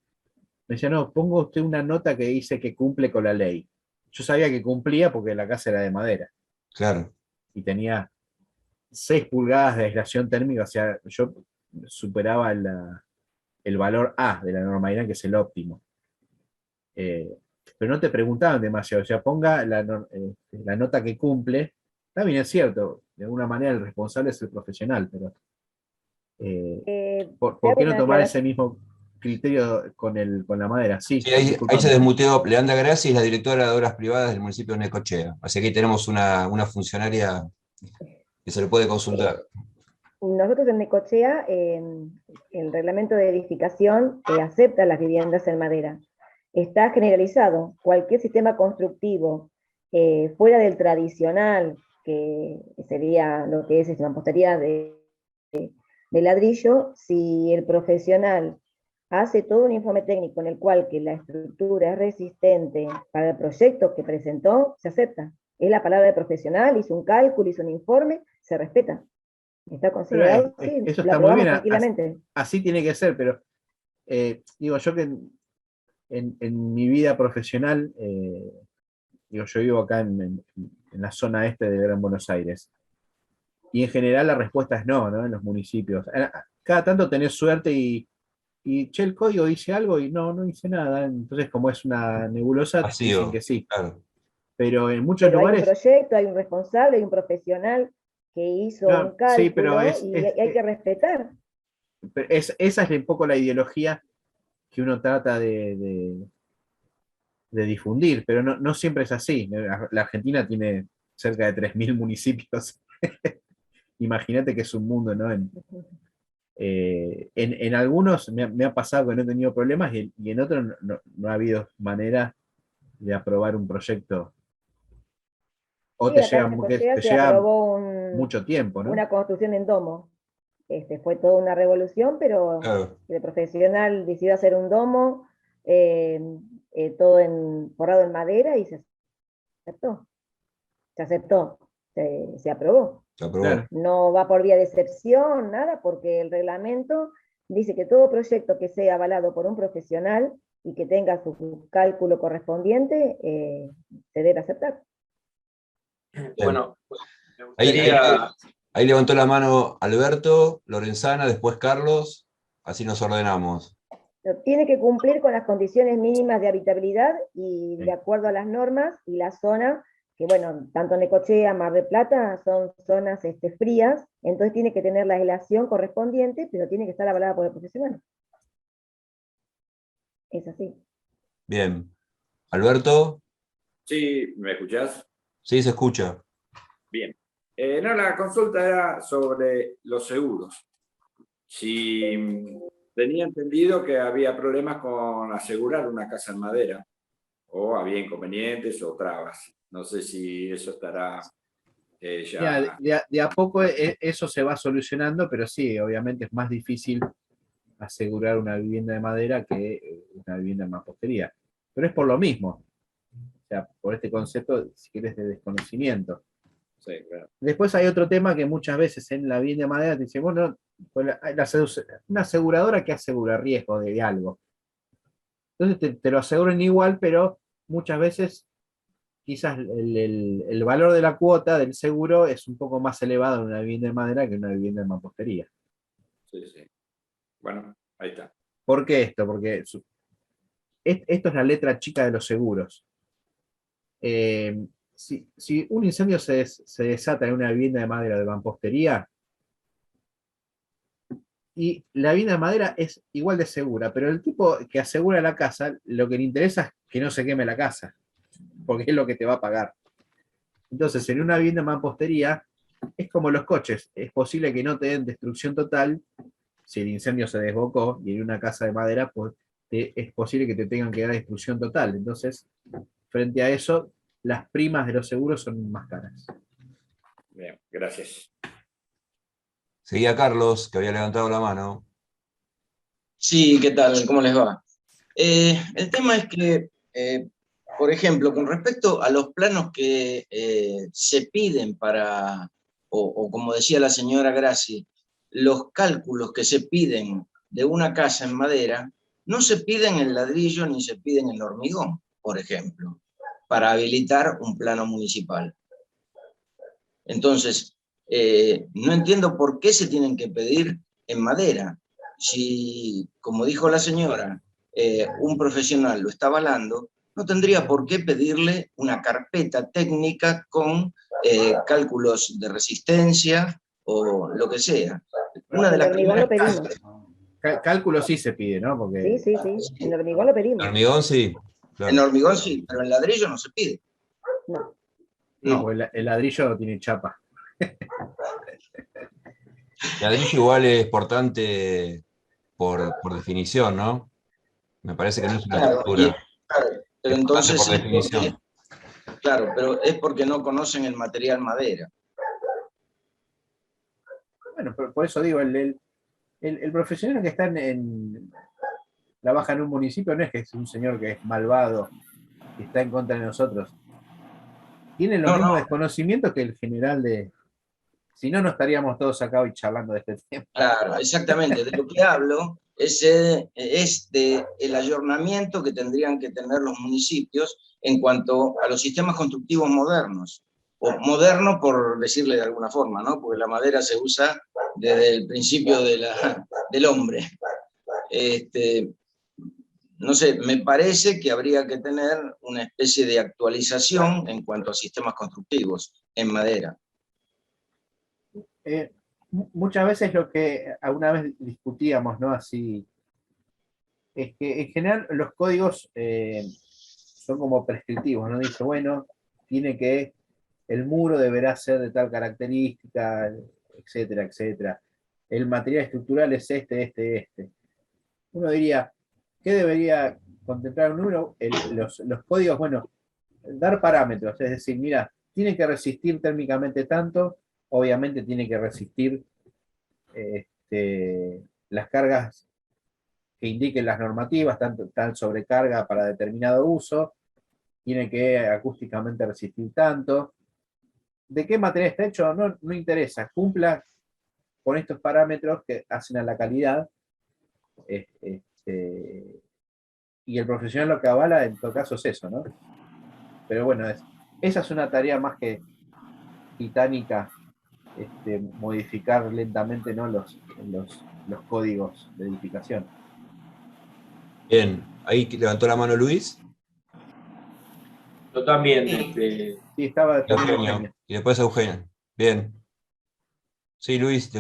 me decía, no, ponga usted una nota que dice que cumple con la ley. Yo sabía que cumplía porque la casa era de madera claro. y tenía 6 pulgadas de aislación térmica, o sea, yo superaba el valor A de la normalidad, que es el óptimo. Eh, pero no te preguntaban demasiado, o sea, ponga la nota que cumple. Está bien, es cierto, de alguna manera el responsable es el profesional, pero eh, Te ¿por hago qué no una tomar ese aclaración. mismo criterio con la madera? Sí, Sí, ahí se discúlpame. desmuteó Leandra Graci, es la directora de obras privadas del municipio de Necochea. Así que ahí tenemos una funcionaria que se le puede consultar. Nosotros en Necochea, el reglamento de edificación acepta las viviendas en madera. Está generalizado. Cualquier sistema constructivo fuera del tradicional, que sería lo que es mampostería de ladrillo, si el profesional hace todo un informe técnico en el cual que la estructura es resistente para el proyecto que presentó, se acepta. Es la palabra del profesional, hizo un cálculo, hizo un informe, se respeta. Está Pero considerado, sí, eso lo está muy aprobamos bien, tranquilamente. así tiene que ser, pero digo yo que en mi vida profesional, digo, yo vivo acá en la zona este de Gran Buenos Aires, y en general la respuesta es no, ¿no? En los municipios. Cada tanto tenés suerte y che, el código dice algo y no dice nada. Entonces, como es una nebulosa, dicen Vacío, que sí. claro. Pero en muchos Pero hay un lugares, proyecto, hay un responsable, hay un profesional que hizo un no, sí, pero cálculo y hay que respetar. esa es un poco la ideología que uno trata de difundir, pero no siempre es así. La Argentina tiene cerca de 3.000 municipios. Imagínate que es un mundo, ¿no? En algunos me ha pasado que no he tenido problemas, y en otros no ha habido manera de aprobar un proyecto, o Sí, acá en Necochea te se llega aprobó mucho tiempo, ¿no? una construcción en domo. Fue toda una revolución, pero Claro. el profesional decidió hacer un domo, eh, todo forrado en madera, y se aceptó. Se aceptó, se aprobó. Se aprobó. Claro. No va por vía de excepción, nada, porque el reglamento dice que todo proyecto que sea avalado por un profesional y que tenga su cálculo correspondiente, se debe aceptar. Bien. Bueno, me Ahí, gustaría, ahí levantó la mano Alberto, Lorenzana, después Carlos, así nos ordenamos. Tiene que cumplir con las condiciones mínimas de habitabilidad y de acuerdo a las normas y la zona, que bueno, tanto Necochea, Mar del Plata son zonas frías, entonces tiene que tener la aislación correspondiente, pero tiene que estar avalada por el profesional. Es así. Bien. Alberto, Sí, ¿me escuchás? sí se escucha. Bien. No, la consulta era sobre los seguros. Si tenía entendido que había problemas con asegurar una casa en madera, o había inconvenientes o trabas. No sé si eso estará Mira, ya. de a poco eso se va solucionando, pero sí, obviamente es más difícil asegurar una vivienda de madera que una vivienda de mampostería. Pero es por lo mismo, o sea, por este concepto, si quieres, de desconocimiento. O Sí, claro. Después hay otro tema que muchas veces en la vivienda de madera te dicen, bueno, pues una aseguradora que asegura riesgo de algo. Entonces te lo aseguran igual, pero muchas veces quizás el valor de la cuota del seguro es un poco más elevado en una vivienda de madera que en una vivienda de mampostería. Sí, sí. Bueno, ahí está. ¿Por qué esto? Porque esto es la letra chica de los seguros. Si un incendio se desata en una vivienda de madera de mampostería, y la vivienda de madera es igual de segura, pero el tipo que asegura la casa, lo que le interesa es que no se queme la casa, porque es lo que te va a pagar. Entonces, en una vivienda de mampostería, es como los coches, es posible que no te den destrucción total si el incendio se desbocó, y en una casa de madera, pues es posible que te tengan que dar destrucción total. Entonces, frente a eso, las primas de los seguros son más caras. Bien, gracias. Seguía Carlos, que había levantado la mano. Sí, ¿qué tal? ¿Cómo les va? El tema es que, por ejemplo, con respecto a los planos que se piden para, o como decía la señora Graci, los cálculos que se piden de una casa en madera, no se piden en ladrillo ni se piden en hormigón, por ejemplo, para habilitar un plano municipal. Entonces, no entiendo por qué se tienen que pedir en madera. Si, como dijo la señora, un profesional lo está avalando, no tendría por qué pedirle una carpeta técnica con cálculos de resistencia o lo que sea. Una de En las hormigón lo primeras pedimos. Cálculo sí se pide, ¿no? Porque Sí, sí, sí. En hormigón lo pedimos. Hormigón, sí. en Claro. hormigón sí, pero en ladrillo no se pide. No. sí, No. porque el ladrillo tiene chapa. Ladrillo igual es importante por definición, ¿no? Me parece que no es una Claro, estructura. claro, pero Es importante entonces por es definición. porque, claro, pero es porque no conocen el material madera. Bueno, por eso digo, el profesional que está trabaja en un municipio no es que es un señor que es malvado, que está en contra de nosotros. Tiene los No, mismos no, desconocimientos que el general de... Si no, no estaríamos todos acá hoy charlando de este tema. claro, exactamente. De lo que hablo es de el ayornamiento que tendrían que tener los municipios en cuanto a los sistemas constructivos modernos. O moderno por decirle de alguna forma, ¿no? Porque la madera se usa desde el principio del hombre. No sé, me parece que habría que tener una especie de actualización en cuanto a sistemas constructivos en madera. Muchas veces lo que alguna vez discutíamos, ¿no? Así, es que en general los códigos son como prescriptivos, ¿no? Dice, bueno, el muro deberá ser de tal característica, etcétera, etcétera. El material estructural es este. Uno diría, ¿qué debería contemplar un número? Los códigos, bueno, dar parámetros, es decir, mira, tiene que resistir térmicamente tanto, obviamente tiene que resistir las cargas que indiquen las normativas, tal sobrecarga para determinado uso, tiene que acústicamente resistir tanto. ¿De qué material está hecho? No interesa, cumpla con estos parámetros que hacen a la calidad. Y el profesional lo que avala en todo caso es eso, ¿no? Pero bueno, esa es una tarea más que titánica, modificar lentamente, ¿no? los códigos de edificación. Bien, ahí levantó la mano Luis. Yo también, Sí, estaba después de Eugenio. Y después Eugenio. Bien. Sí, Luis.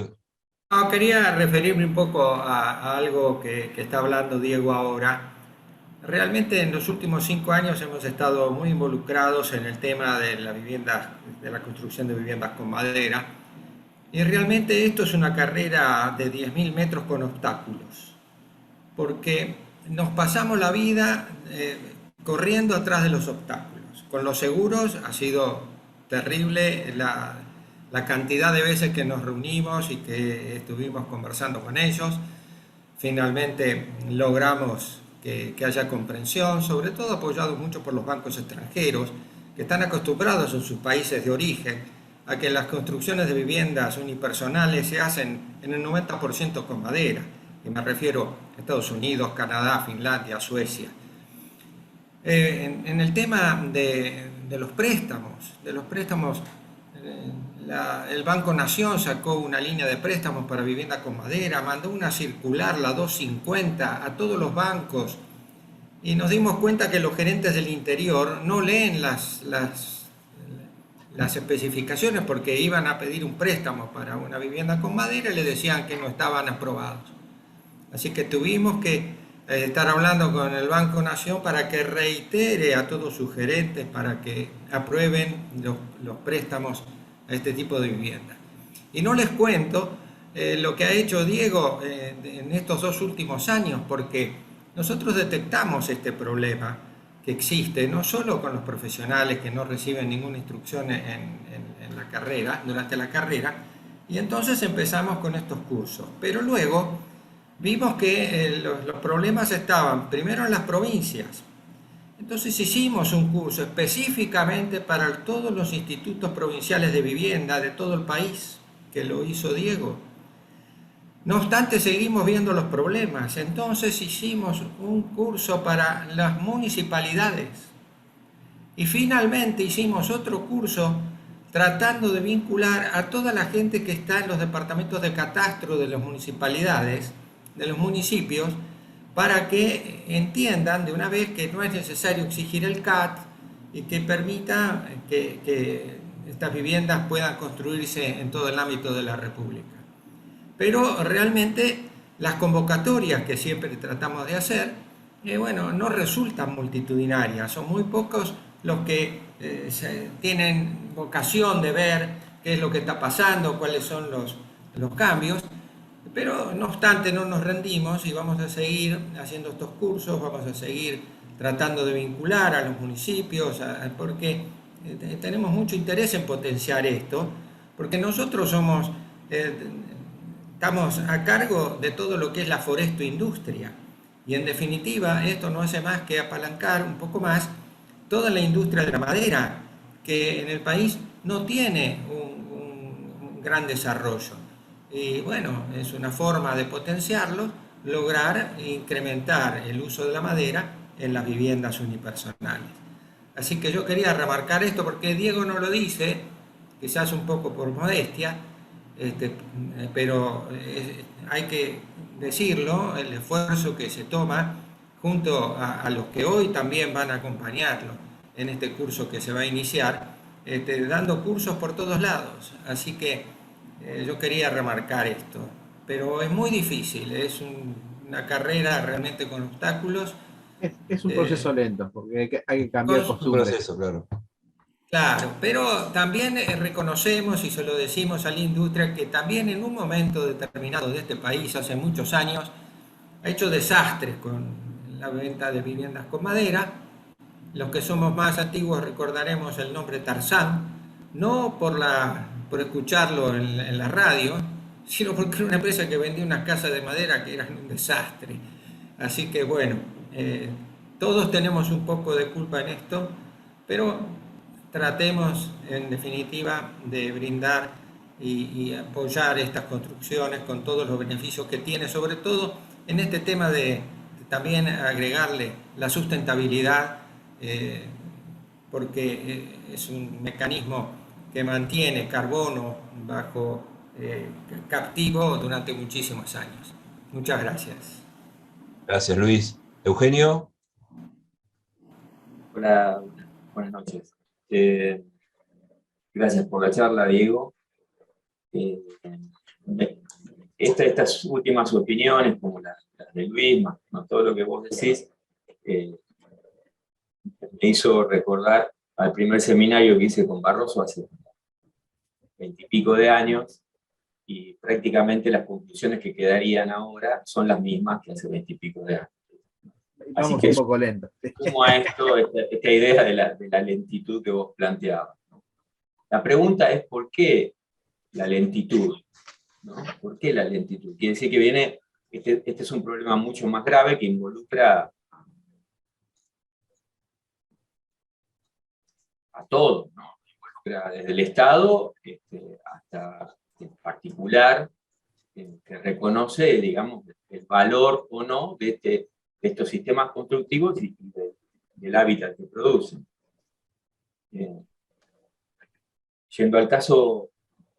No, quería referirme un poco a algo que está hablando Diego ahora. Realmente en los últimos 5 años hemos estado muy involucrados en el tema de la vivienda, de la construcción de viviendas con madera. Y realmente esto es una carrera de 10.000 metros con obstáculos. Porque nos pasamos la vida corriendo atrás de los obstáculos. Con los seguros ha sido terrible la cantidad de veces que nos reunimos y que estuvimos conversando con ellos. Finalmente logramos que haya comprensión, sobre todo apoyados mucho por los bancos extranjeros, que están acostumbrados en sus países de origen a que las construcciones de viviendas unipersonales se hacen en el 90% con madera, y me refiero a Estados Unidos, Canadá, Finlandia, Suecia. En el tema de los préstamos, el Banco Nación sacó una línea de préstamos para vivienda con madera, mandó una circular, la 250, a todos los bancos, y nos dimos cuenta que los gerentes del interior no leen las especificaciones, porque iban a pedir un préstamo para una vivienda con madera y le decían que no estaban aprobados. Así que tuvimos que estar hablando con el Banco Nación para que reitere a todos sus gerentes para que aprueben los préstamos a este tipo de vivienda. Y no les cuento lo que ha hecho Diego en estos 2 últimos años, porque nosotros detectamos este problema que existe, no solo con los profesionales que no reciben ninguna instrucción en la carrera, durante la carrera, y entonces empezamos con estos cursos. Pero luego vimos que los problemas estaban primero en las provincias. Entonces hicimos un curso específicamente para todos los institutos provinciales de vivienda de todo el país, que lo hizo Diego. No obstante, seguimos viendo los problemas. Entonces hicimos un curso para las municipalidades. Y finalmente hicimos otro curso tratando de vincular a toda la gente que está en los departamentos de catastro de las municipalidades, de los municipios, para que entiendan de una vez que no es necesario exigir el CAT y que permita que estas viviendas puedan construirse en todo el ámbito de la República. Pero realmente las convocatorias que siempre tratamos de hacer, no resultan multitudinarias, son muy pocos los que tienen vocación de ver qué es lo que está pasando, cuáles son los cambios. Pero no obstante no nos rendimos y vamos a seguir haciendo estos cursos, vamos a seguir tratando de vincular a los municipios, porque tenemos mucho interés en potenciar esto, porque nosotros estamos a cargo de todo lo que es la foresto-industria, y en definitiva esto no hace más que apalancar un poco más toda la industria de la madera, que en el país no tiene un gran desarrollo. Y bueno, es una forma de potenciarlo, lograr incrementar el uso de la madera en las viviendas unipersonales. Así que yo quería remarcar esto porque Diego no lo dice, quizás un poco por modestia, pero hay que decirlo, el esfuerzo que se toma junto a los que hoy también van a acompañarlo en este curso que se va a iniciar, dando cursos por todos lados. Así que yo quería remarcar esto, pero es muy difícil, es una carrera realmente con obstáculos. Es un proceso lento, porque hay que cambiar costumbres. Un proceso, claro. Claro, pero también reconocemos y se lo decimos a la industria que también en un momento determinado de este país, hace muchos años, ha hecho desastres con la venta de viviendas con madera. Los que somos más antiguos recordaremos el nombre Tarzán, no por escucharlo en la radio, sino porque era una empresa que vendía unas casas de madera que eran un desastre. Así que bueno, todos tenemos un poco de culpa en esto, pero tratemos en definitiva de brindar y apoyar estas construcciones con todos los beneficios que tiene, sobre todo en este tema de también agregarle la sustentabilidad, porque es un mecanismo que mantiene carbono bajo captivo durante muchísimos años. Muchas gracias. Gracias, Luis. Eugenio. Hola, buenas noches. Gracias por la charla, Diego. Estas últimas opiniones, como las de Luis, más todo lo que vos decís, me hizo recordar al primer seminario que hice con Barroso hace 20 y pico de años, y prácticamente las conclusiones que quedarían ahora son las mismas que hace 20 y pico de años. Vamos un poco lento. Como a esto, esta idea de la lentitud que vos planteabas, ¿no? La pregunta es ¿por qué la lentitud? ¿No? ¿Por qué la lentitud? Quiere decir que viene, este es un problema mucho más grave que involucra a todos, ¿no? desde el Estado hasta en particular, que reconoce, digamos, el valor o no de estos sistemas constructivos y del hábitat que producen. Yendo al caso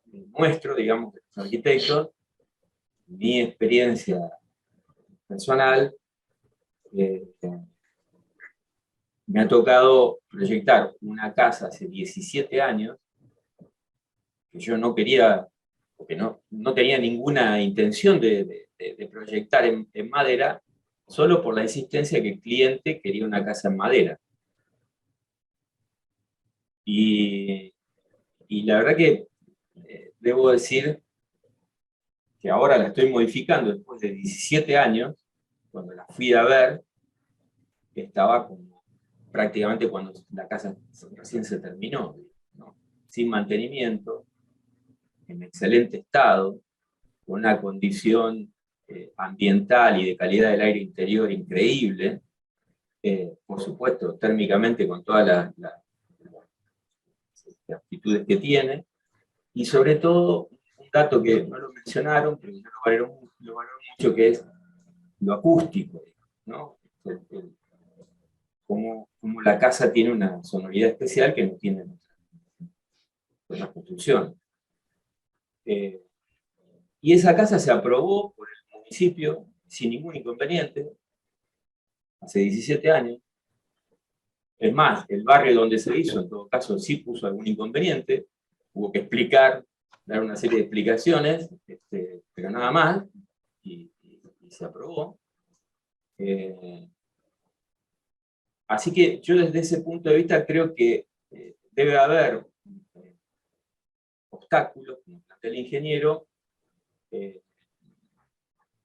nuestro, digamos, de los arquitectos, mi experiencia personal, me ha tocado proyectar una casa hace 17 años que yo no quería, porque no tenía ninguna intención de proyectar en madera, solo por la insistencia que el cliente quería una casa en madera. Y la verdad que debo decir que ahora la estoy modificando después de 17 años, cuando la fui a ver, estaba como prácticamente cuando la casa recién se terminó, ¿no? Sin mantenimiento, en excelente estado, con una condición ambiental y de calidad del aire interior increíble, por supuesto, térmicamente con todas las aptitudes que tiene, y sobre todo, un dato que no lo mencionaron, pero yo lo valoro mucho, que es lo acústico, ¿no? Cómo la casa tiene una sonoridad especial que no tiene otras construcciones. Y esa casa se aprobó por el municipio sin ningún inconveniente, hace 17 años. Es más, el barrio donde se hizo, en todo caso, sí puso algún inconveniente, hubo que explicar, dar una serie de explicaciones, pero nada más, y se aprobó. Así que yo desde ese punto de vista creo que debe haber obstáculos, como plantea el ingeniero,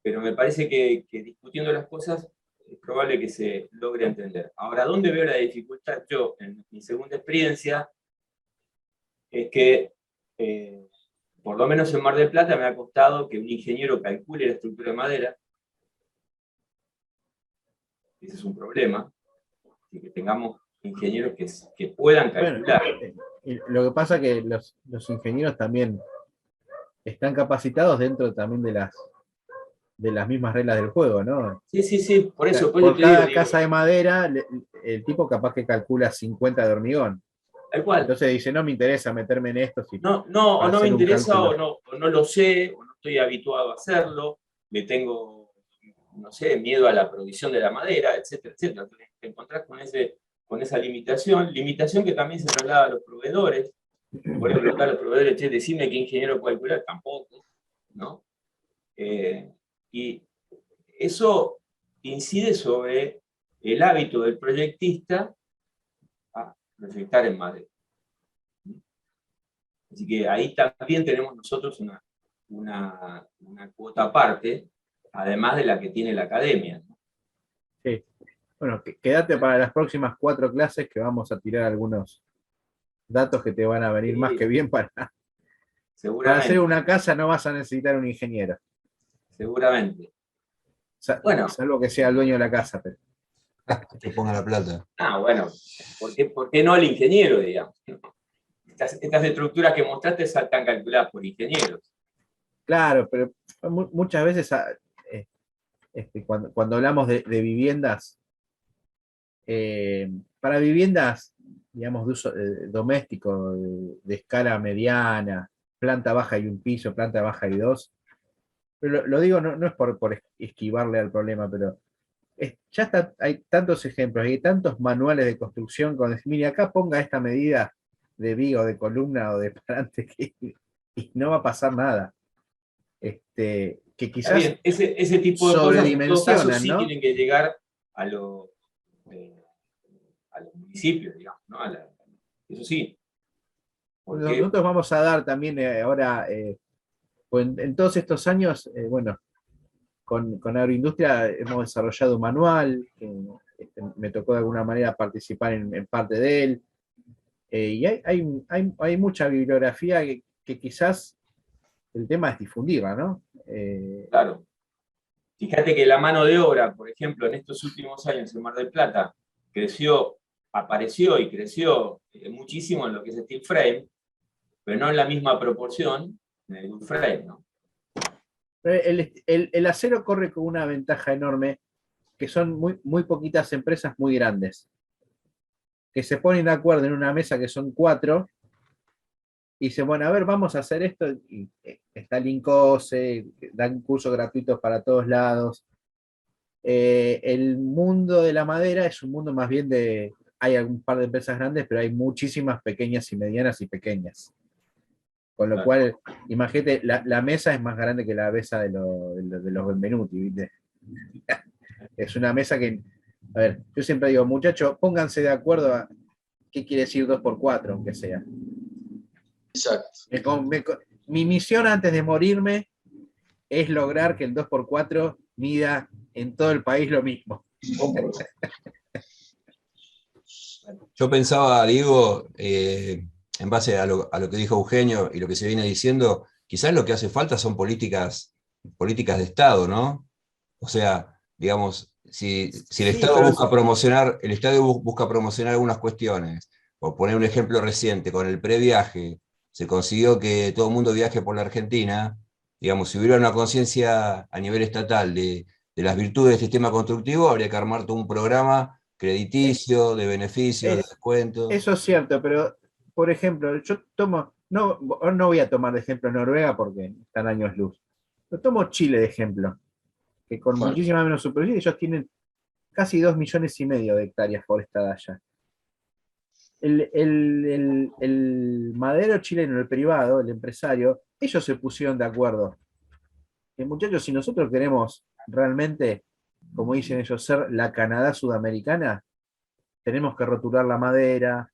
pero me parece que discutiendo las cosas es probable que se logre entender. Ahora, ¿dónde veo la dificultad? Yo, en mi segunda experiencia, es que, por lo menos en Mar del Plata, me ha costado que un ingeniero calcule la estructura de madera. Ese es un problema, y que tengamos ingenieros que puedan calcular. Bueno, lo que pasa es que los ingenieros también están capacitados dentro también de las mismas reglas del juego, ¿no? Sí, por eso. Por cada casa de madera, el tipo capaz que calcula 50 de hormigón. Tal cual. Entonces dice, no me interesa meterme en esto. O no me interesa, o no lo sé, o no estoy habituado a hacerlo, le tengo, no sé, miedo a la provisión de la madera, etcétera, etcétera. Entonces, te encontrás con esa limitación que también se traslada a los proveedores. Por ejemplo, preguntar a los proveedores, che, decime qué ingeniero puede calcular, tampoco, ¿no? Y eso incide sobre el hábito del proyectista a proyectar en madera. Así que ahí también tenemos nosotros una cuota aparte, además de la que tiene la academia, ¿no? Sí. Bueno, quédate para las próximas 4 clases que vamos a tirar algunos datos que te van a venir más que bien para hacer una casa. No vas a necesitar un ingeniero. Seguramente. Bueno, salvo que sea el dueño de la casa. Pero que ponga la plata. Bueno, ¿por qué no el ingeniero, digamos? Estas estructuras que mostraste están calculadas por ingenieros. Claro, pero muchas veces cuando hablamos de viviendas, para viviendas, digamos, de uso doméstico, de escala mediana, planta baja y un piso, planta baja y 2, pero lo digo no es por esquivarle al problema, pero ya hay tantos ejemplos, hay tantos manuales de construcción con decir, mire, acá ponga esta medida de viga o de columna o de parante y no va a pasar nada. Que quizás bien, ese tipo de cosas en todo caso sí, ¿no? Tienen que llegar a los municipios, digamos, ¿no? Eso sí. Porque nosotros vamos a dar también ahora, pues en todos estos años, bueno, con Agroindustria hemos desarrollado un manual, que me tocó de alguna manera participar en parte de él, y hay mucha bibliografía que quizás el tema es difundirla, ¿no? Claro. Fíjate que la mano de obra, por ejemplo, en estos últimos años en Mar del Plata, creció apareció y creció muchísimo en lo que es steel frame, pero no en la misma proporción en el wood frame, ¿no? El acero corre con una ventaja enorme, que son muy poquitas empresas muy grandes, que se ponen de acuerdo en una mesa que son 4, y dicen, bueno, a ver, vamos a hacer esto, y está Lincose, dan cursos gratuitos para todos lados. El mundo de la madera es un mundo más bien de, hay un par de empresas grandes, pero hay muchísimas pequeñas y medianas y pequeñas. Con lo cual, imagínate, la mesa es más grande que la mesa de los Benvenuti, ¿viste? Es una mesa que, a ver, yo siempre digo, muchachos, pónganse de acuerdo a qué quiere decir 2x4, aunque sea. Exacto. Mi misión antes de morirme es lograr que el 2x4 mida en todo el país lo mismo. Yo pensaba, Diego, en base a lo que dijo Eugenio y lo que se viene diciendo, quizás lo que hace falta son políticas de Estado, ¿no? O sea, digamos, si el Estado busca promocionar, busca promocionar algunas cuestiones, por poner un ejemplo reciente, con el previaje, se consiguió que todo el mundo viaje por la Argentina, digamos, si hubiera una conciencia a nivel estatal de las virtudes del sistema constructivo, habría que armar todo un programa crediticio, de beneficios, de descuentos. Eso es cierto, pero, por ejemplo, yo tomo, no voy a tomar de ejemplo Noruega porque están años luz, pero tomo Chile de ejemplo, que con muchísima menos superficie, ellos tienen casi 2,5 millones de hectáreas forestadas allá. El madero chileno, el privado, el empresario, ellos se pusieron de acuerdo. Muchachos, si nosotros queremos realmente, como dicen ellos, ser la Canadá sudamericana, tenemos que rotular la madera,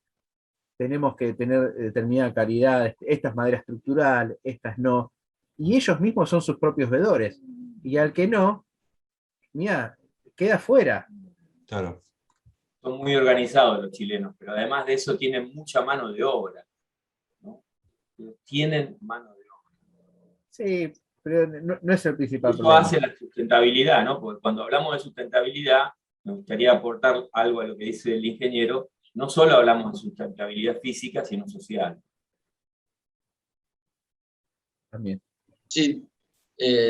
tenemos que tener determinada calidad, esta es madera estructural, estas no, y ellos mismos son sus propios veedores, y al que no, mira, queda fuera. Claro. Son muy organizados los chilenos, pero además de eso tienen mucha mano de obra, ¿no? Tienen mano de obra. Sí, pero no es el principal Eso problema. hace la sustentabilidad, ¿no? Porque cuando hablamos de sustentabilidad, me gustaría aportar algo a lo que dice el ingeniero. No solo hablamos de sustentabilidad física, sino social. También. Sí,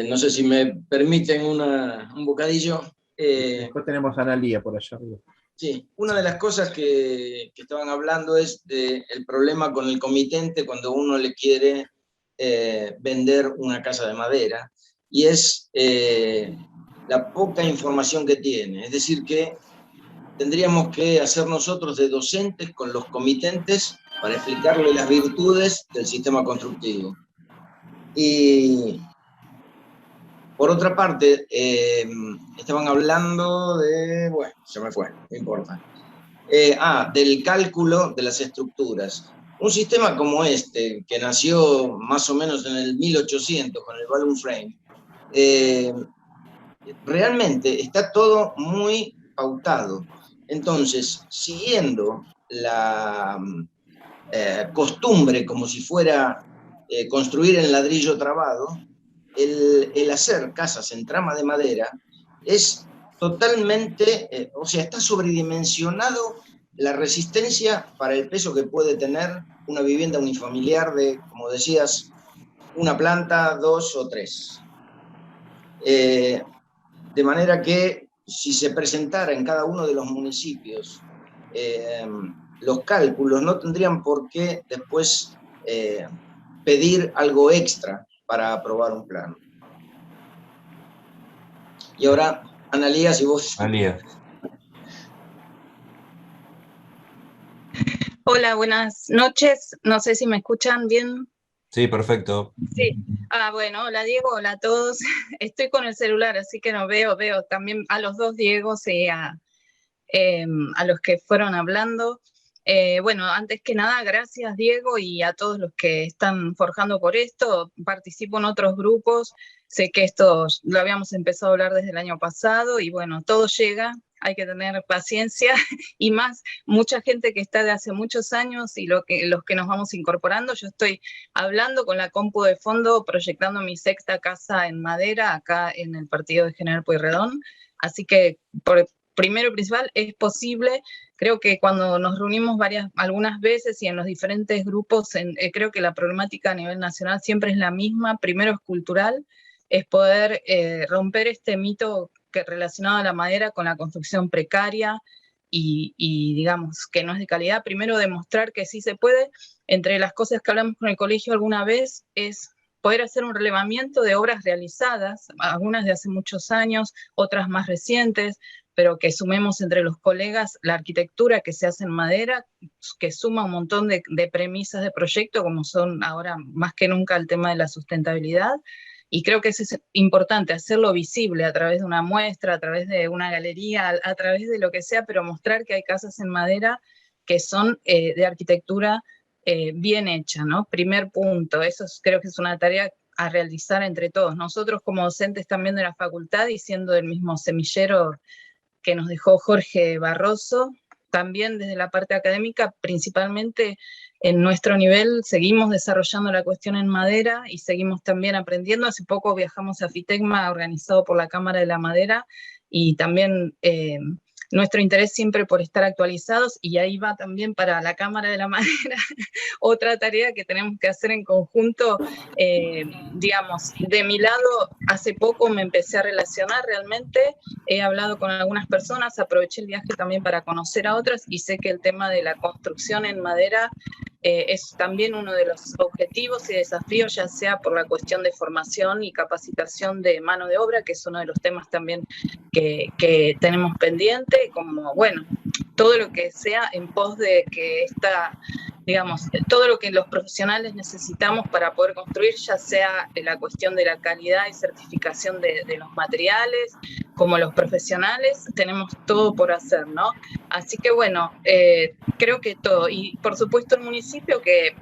no sé si me permiten un bocadillo. Después tenemos a Analía por allá arriba. Sí, una de las cosas que estaban hablando es del problema con el comitente cuando uno le quiere vender una casa de madera, y es la poca información que tiene. Es decir, que tendríamos que hacer nosotros de docentes con los comitentes para explicarle las virtudes del sistema constructivo. Y por otra parte, estaban hablando de, bueno, se me fue, no importa. Del cálculo de las estructuras. Un sistema como este, que nació más o menos en el 1800 con el balloon frame, realmente está todo muy pautado. Entonces, siguiendo la costumbre como si fuera construir en ladrillo trabado, el hacer casas en trama de madera es totalmente, o sea, está sobredimensionado la resistencia para el peso que puede tener una vivienda unifamiliar de, como decías, una planta, 2 o 3. De manera que si se presentara en cada uno de los municipios los cálculos, no tendrían por qué después pedir algo extra para aprobar un plano. Y ahora, Analía, si vos... Analía. Hola, buenas noches. No sé si me escuchan bien. Sí, perfecto. Sí. Bueno, hola Diego, hola a todos. Estoy con el celular, así que no veo también a los dos Diegos y a los que fueron hablando. Bueno, antes que nada, gracias Diego y a todos los que están forjando por esto. Participo en otros grupos, sé que esto lo habíamos empezado a hablar desde el año pasado y bueno, todo llega, hay que tener paciencia y más, mucha gente que está de hace muchos años y los que nos vamos incorporando. Yo estoy hablando con la compu de fondo, proyectando mi 6ª casa en madera acá en el partido de General Pueyrredón, así que primero y principal, es posible. Creo que cuando nos reunimos algunas veces y en los diferentes grupos, creo que la problemática a nivel nacional siempre es la misma. Primero es cultural, es poder romper este mito relacionado a la madera con la construcción precaria y digamos que no es de calidad. Primero demostrar que sí se puede. Entre las cosas que hablamos con el colegio alguna vez es poder hacer un relevamiento de obras realizadas, algunas de hace muchos años, otras más recientes, pero que sumemos entre los colegas la arquitectura que se hace en madera, que suma un montón de premisas de proyecto, como son ahora más que nunca el tema de la sustentabilidad. Y creo que es importante hacerlo visible a través de una muestra, a través de una galería, a través de lo que sea, pero mostrar que hay casas en madera que son de arquitectura bien hecha, ¿no? Primer punto, creo que es una tarea a realizar entre todos. Nosotros como docentes también de la facultad y siendo del mismo semillero que nos dejó Jorge Barroso, también desde la parte académica, principalmente en nuestro nivel, seguimos desarrollando la cuestión en madera y seguimos también aprendiendo. Hace poco viajamos a FITECMA, organizado por la Cámara de la Madera, y también nuestro interés siempre por estar actualizados, y ahí va también para la Cámara de la Madera otra tarea que tenemos que hacer en conjunto. Digamos, de mi lado, hace poco me empecé a relacionar realmente, he hablado con algunas personas, aproveché el viaje también para conocer a otras, y sé que el tema de la construcción en madera es también uno de los objetivos y desafíos, ya sea por la cuestión de formación y capacitación de mano de obra, que es uno de los temas también que tenemos pendiente, como, bueno, todo lo que sea en pos de que digamos, todo lo que los profesionales necesitamos para poder construir, ya sea la cuestión de la calidad y certificación de los materiales, como los profesionales, tenemos todo por hacer, ¿no? Así que bueno, creo que todo. Y por supuesto el municipio, que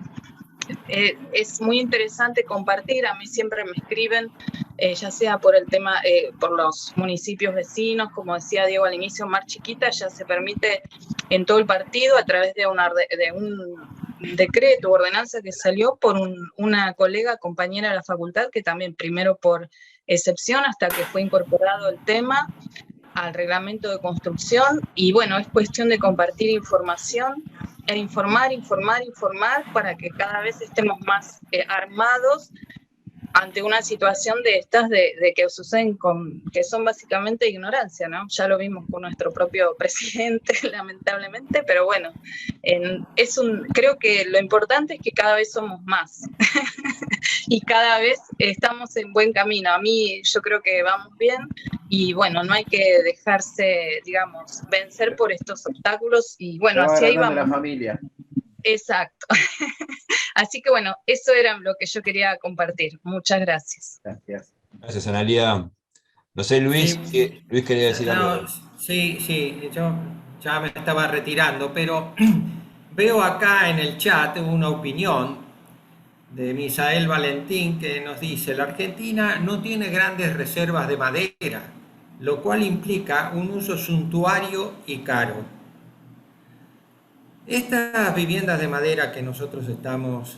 es muy interesante compartir. A mí siempre me escriben, ya sea por el tema, por los municipios vecinos, como decía Diego al inicio, Mar Chiquita ya se permite en todo el partido a través de un decreto o ordenanza que salió por una colega, compañera de la facultad, que también primero por excepción hasta que fue incorporado el tema al reglamento de construcción. Y bueno, es cuestión de compartir información e informar para que cada vez estemos más armados ante una situación de estas de que suceden que son básicamente ignorancia, ¿no? Ya lo vimos con nuestro propio presidente, lamentablemente, pero bueno, creo que lo importante es que cada vez somos más y cada vez estamos en buen camino. A mí yo creo que vamos bien y bueno, no hay que dejarse, digamos, vencer por estos obstáculos y bueno, hacia ahí vamos. La familia. Exacto. Así que bueno, eso era lo que yo quería compartir. Muchas gracias. Gracias. Gracias, Analia. No sé, Luis, Sí. Luis quería decir algo. Sí, yo ya me estaba retirando, pero veo acá en el chat una opinión de Misael Valentín que nos dice: la Argentina no tiene grandes reservas de madera, lo cual implica un uso suntuario y caro. Estas viviendas de madera que nosotros estamos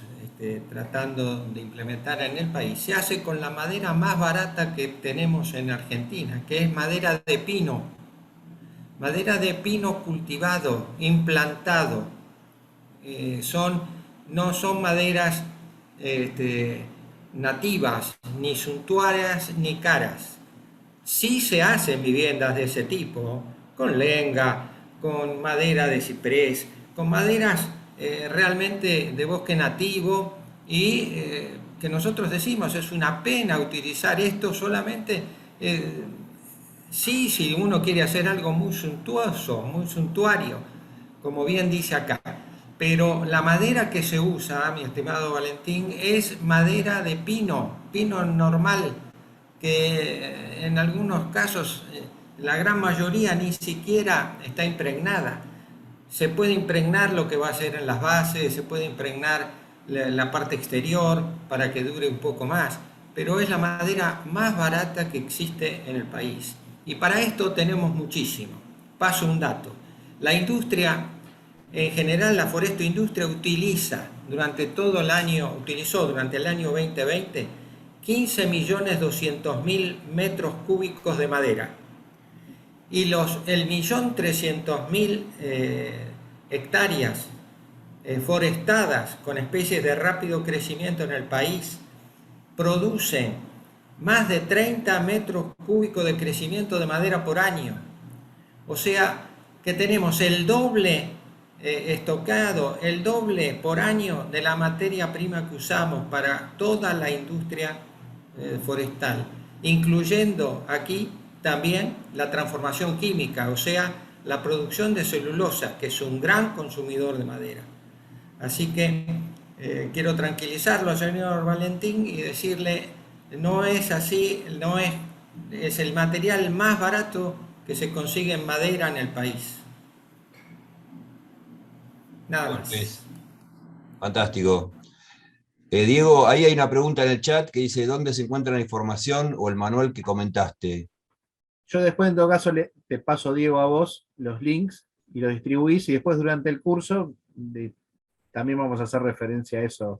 tratando de implementar en el país se hace con la madera más barata que tenemos en Argentina, que es madera de pino cultivado, implantado. No son maderas nativas, ni suntuarias ni caras. Sí se hacen viviendas de ese tipo, con lenga, con madera de ciprés, con maderas realmente de bosque nativo, y que nosotros decimos es una pena utilizar esto solamente si uno quiere hacer algo muy suntuoso, muy suntuario, como bien dice acá. Pero la madera que se usa, mi estimado Valentín, es madera de pino normal, que en algunos casos, la gran mayoría ni siquiera está impregnada. Se puede impregnar lo que va a ser en las bases, se puede impregnar la parte exterior para que dure un poco más, pero es la madera más barata que existe en el país. Y para esto tenemos muchísimo. Paso un dato. La industria, en general la forestoindustria, utilizó durante el año 2020 15.200.000 metros cúbicos de madera. y el 1.300.000 hectáreas forestadas con especies de rápido crecimiento en el país producen más de 30 metros cúbicos de crecimiento de madera por año. O sea que tenemos el doble estocado, el doble por año de la materia prima que usamos para toda la industria forestal, incluyendo aquí también la transformación química, o sea, la producción de celulosa, que es un gran consumidor de madera. Así que quiero tranquilizarlo, señor Valentín, y decirle, no es así, es el material más barato que se consigue en madera en el país. Nada más. Fantástico. Diego, ahí hay una pregunta en el chat que dice, ¿dónde se encuentra la información o el manual que comentaste? Yo después, en todo caso, te paso, Diego, a vos los links y los distribuís, y después durante el curso también vamos a hacer referencia a eso.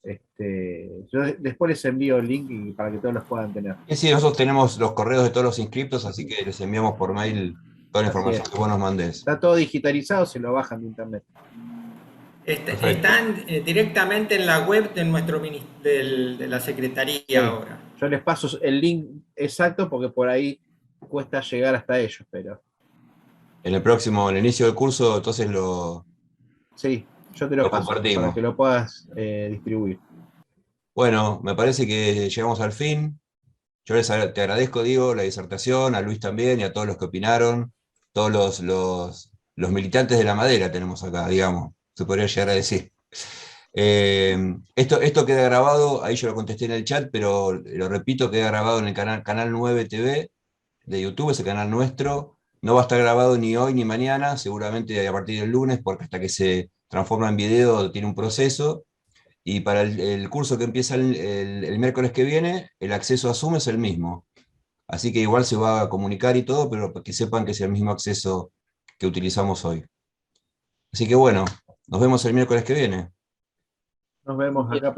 Yo después les envío el link para que todos los puedan tener. Sí, nosotros tenemos los correos de todos los inscriptos, así que les enviamos por mail toda la información que vos nos mandés. Está todo digitalizado, se lo bajan de internet. Están directamente en la web de de la Secretaría ahora. Yo les paso el link exacto porque por ahí cuesta llegar hasta ellos, pero... En el inicio del curso, entonces Sí, yo te lo paso compartimos, para que lo puedas distribuir. Bueno, me parece que llegamos al fin. Yo te agradezco, Diego, la disertación, a Luis también y a todos los que opinaron, todos los militantes de la madera tenemos acá, digamos, se podría llegar a decir. Esto queda grabado, ahí yo lo contesté en el chat, pero lo repito, queda grabado en el canal 9 TV de YouTube, ese canal nuestro. No va a estar grabado ni hoy ni mañana, seguramente a partir del lunes, porque hasta que se transforma en video tiene un proceso. Y para el curso que empieza el miércoles que viene, el acceso a Zoom es el mismo. Así que igual se va a comunicar y todo, pero que sepan que es el mismo acceso que utilizamos hoy. Así que bueno, nos vemos el miércoles que viene. Nos vemos acá.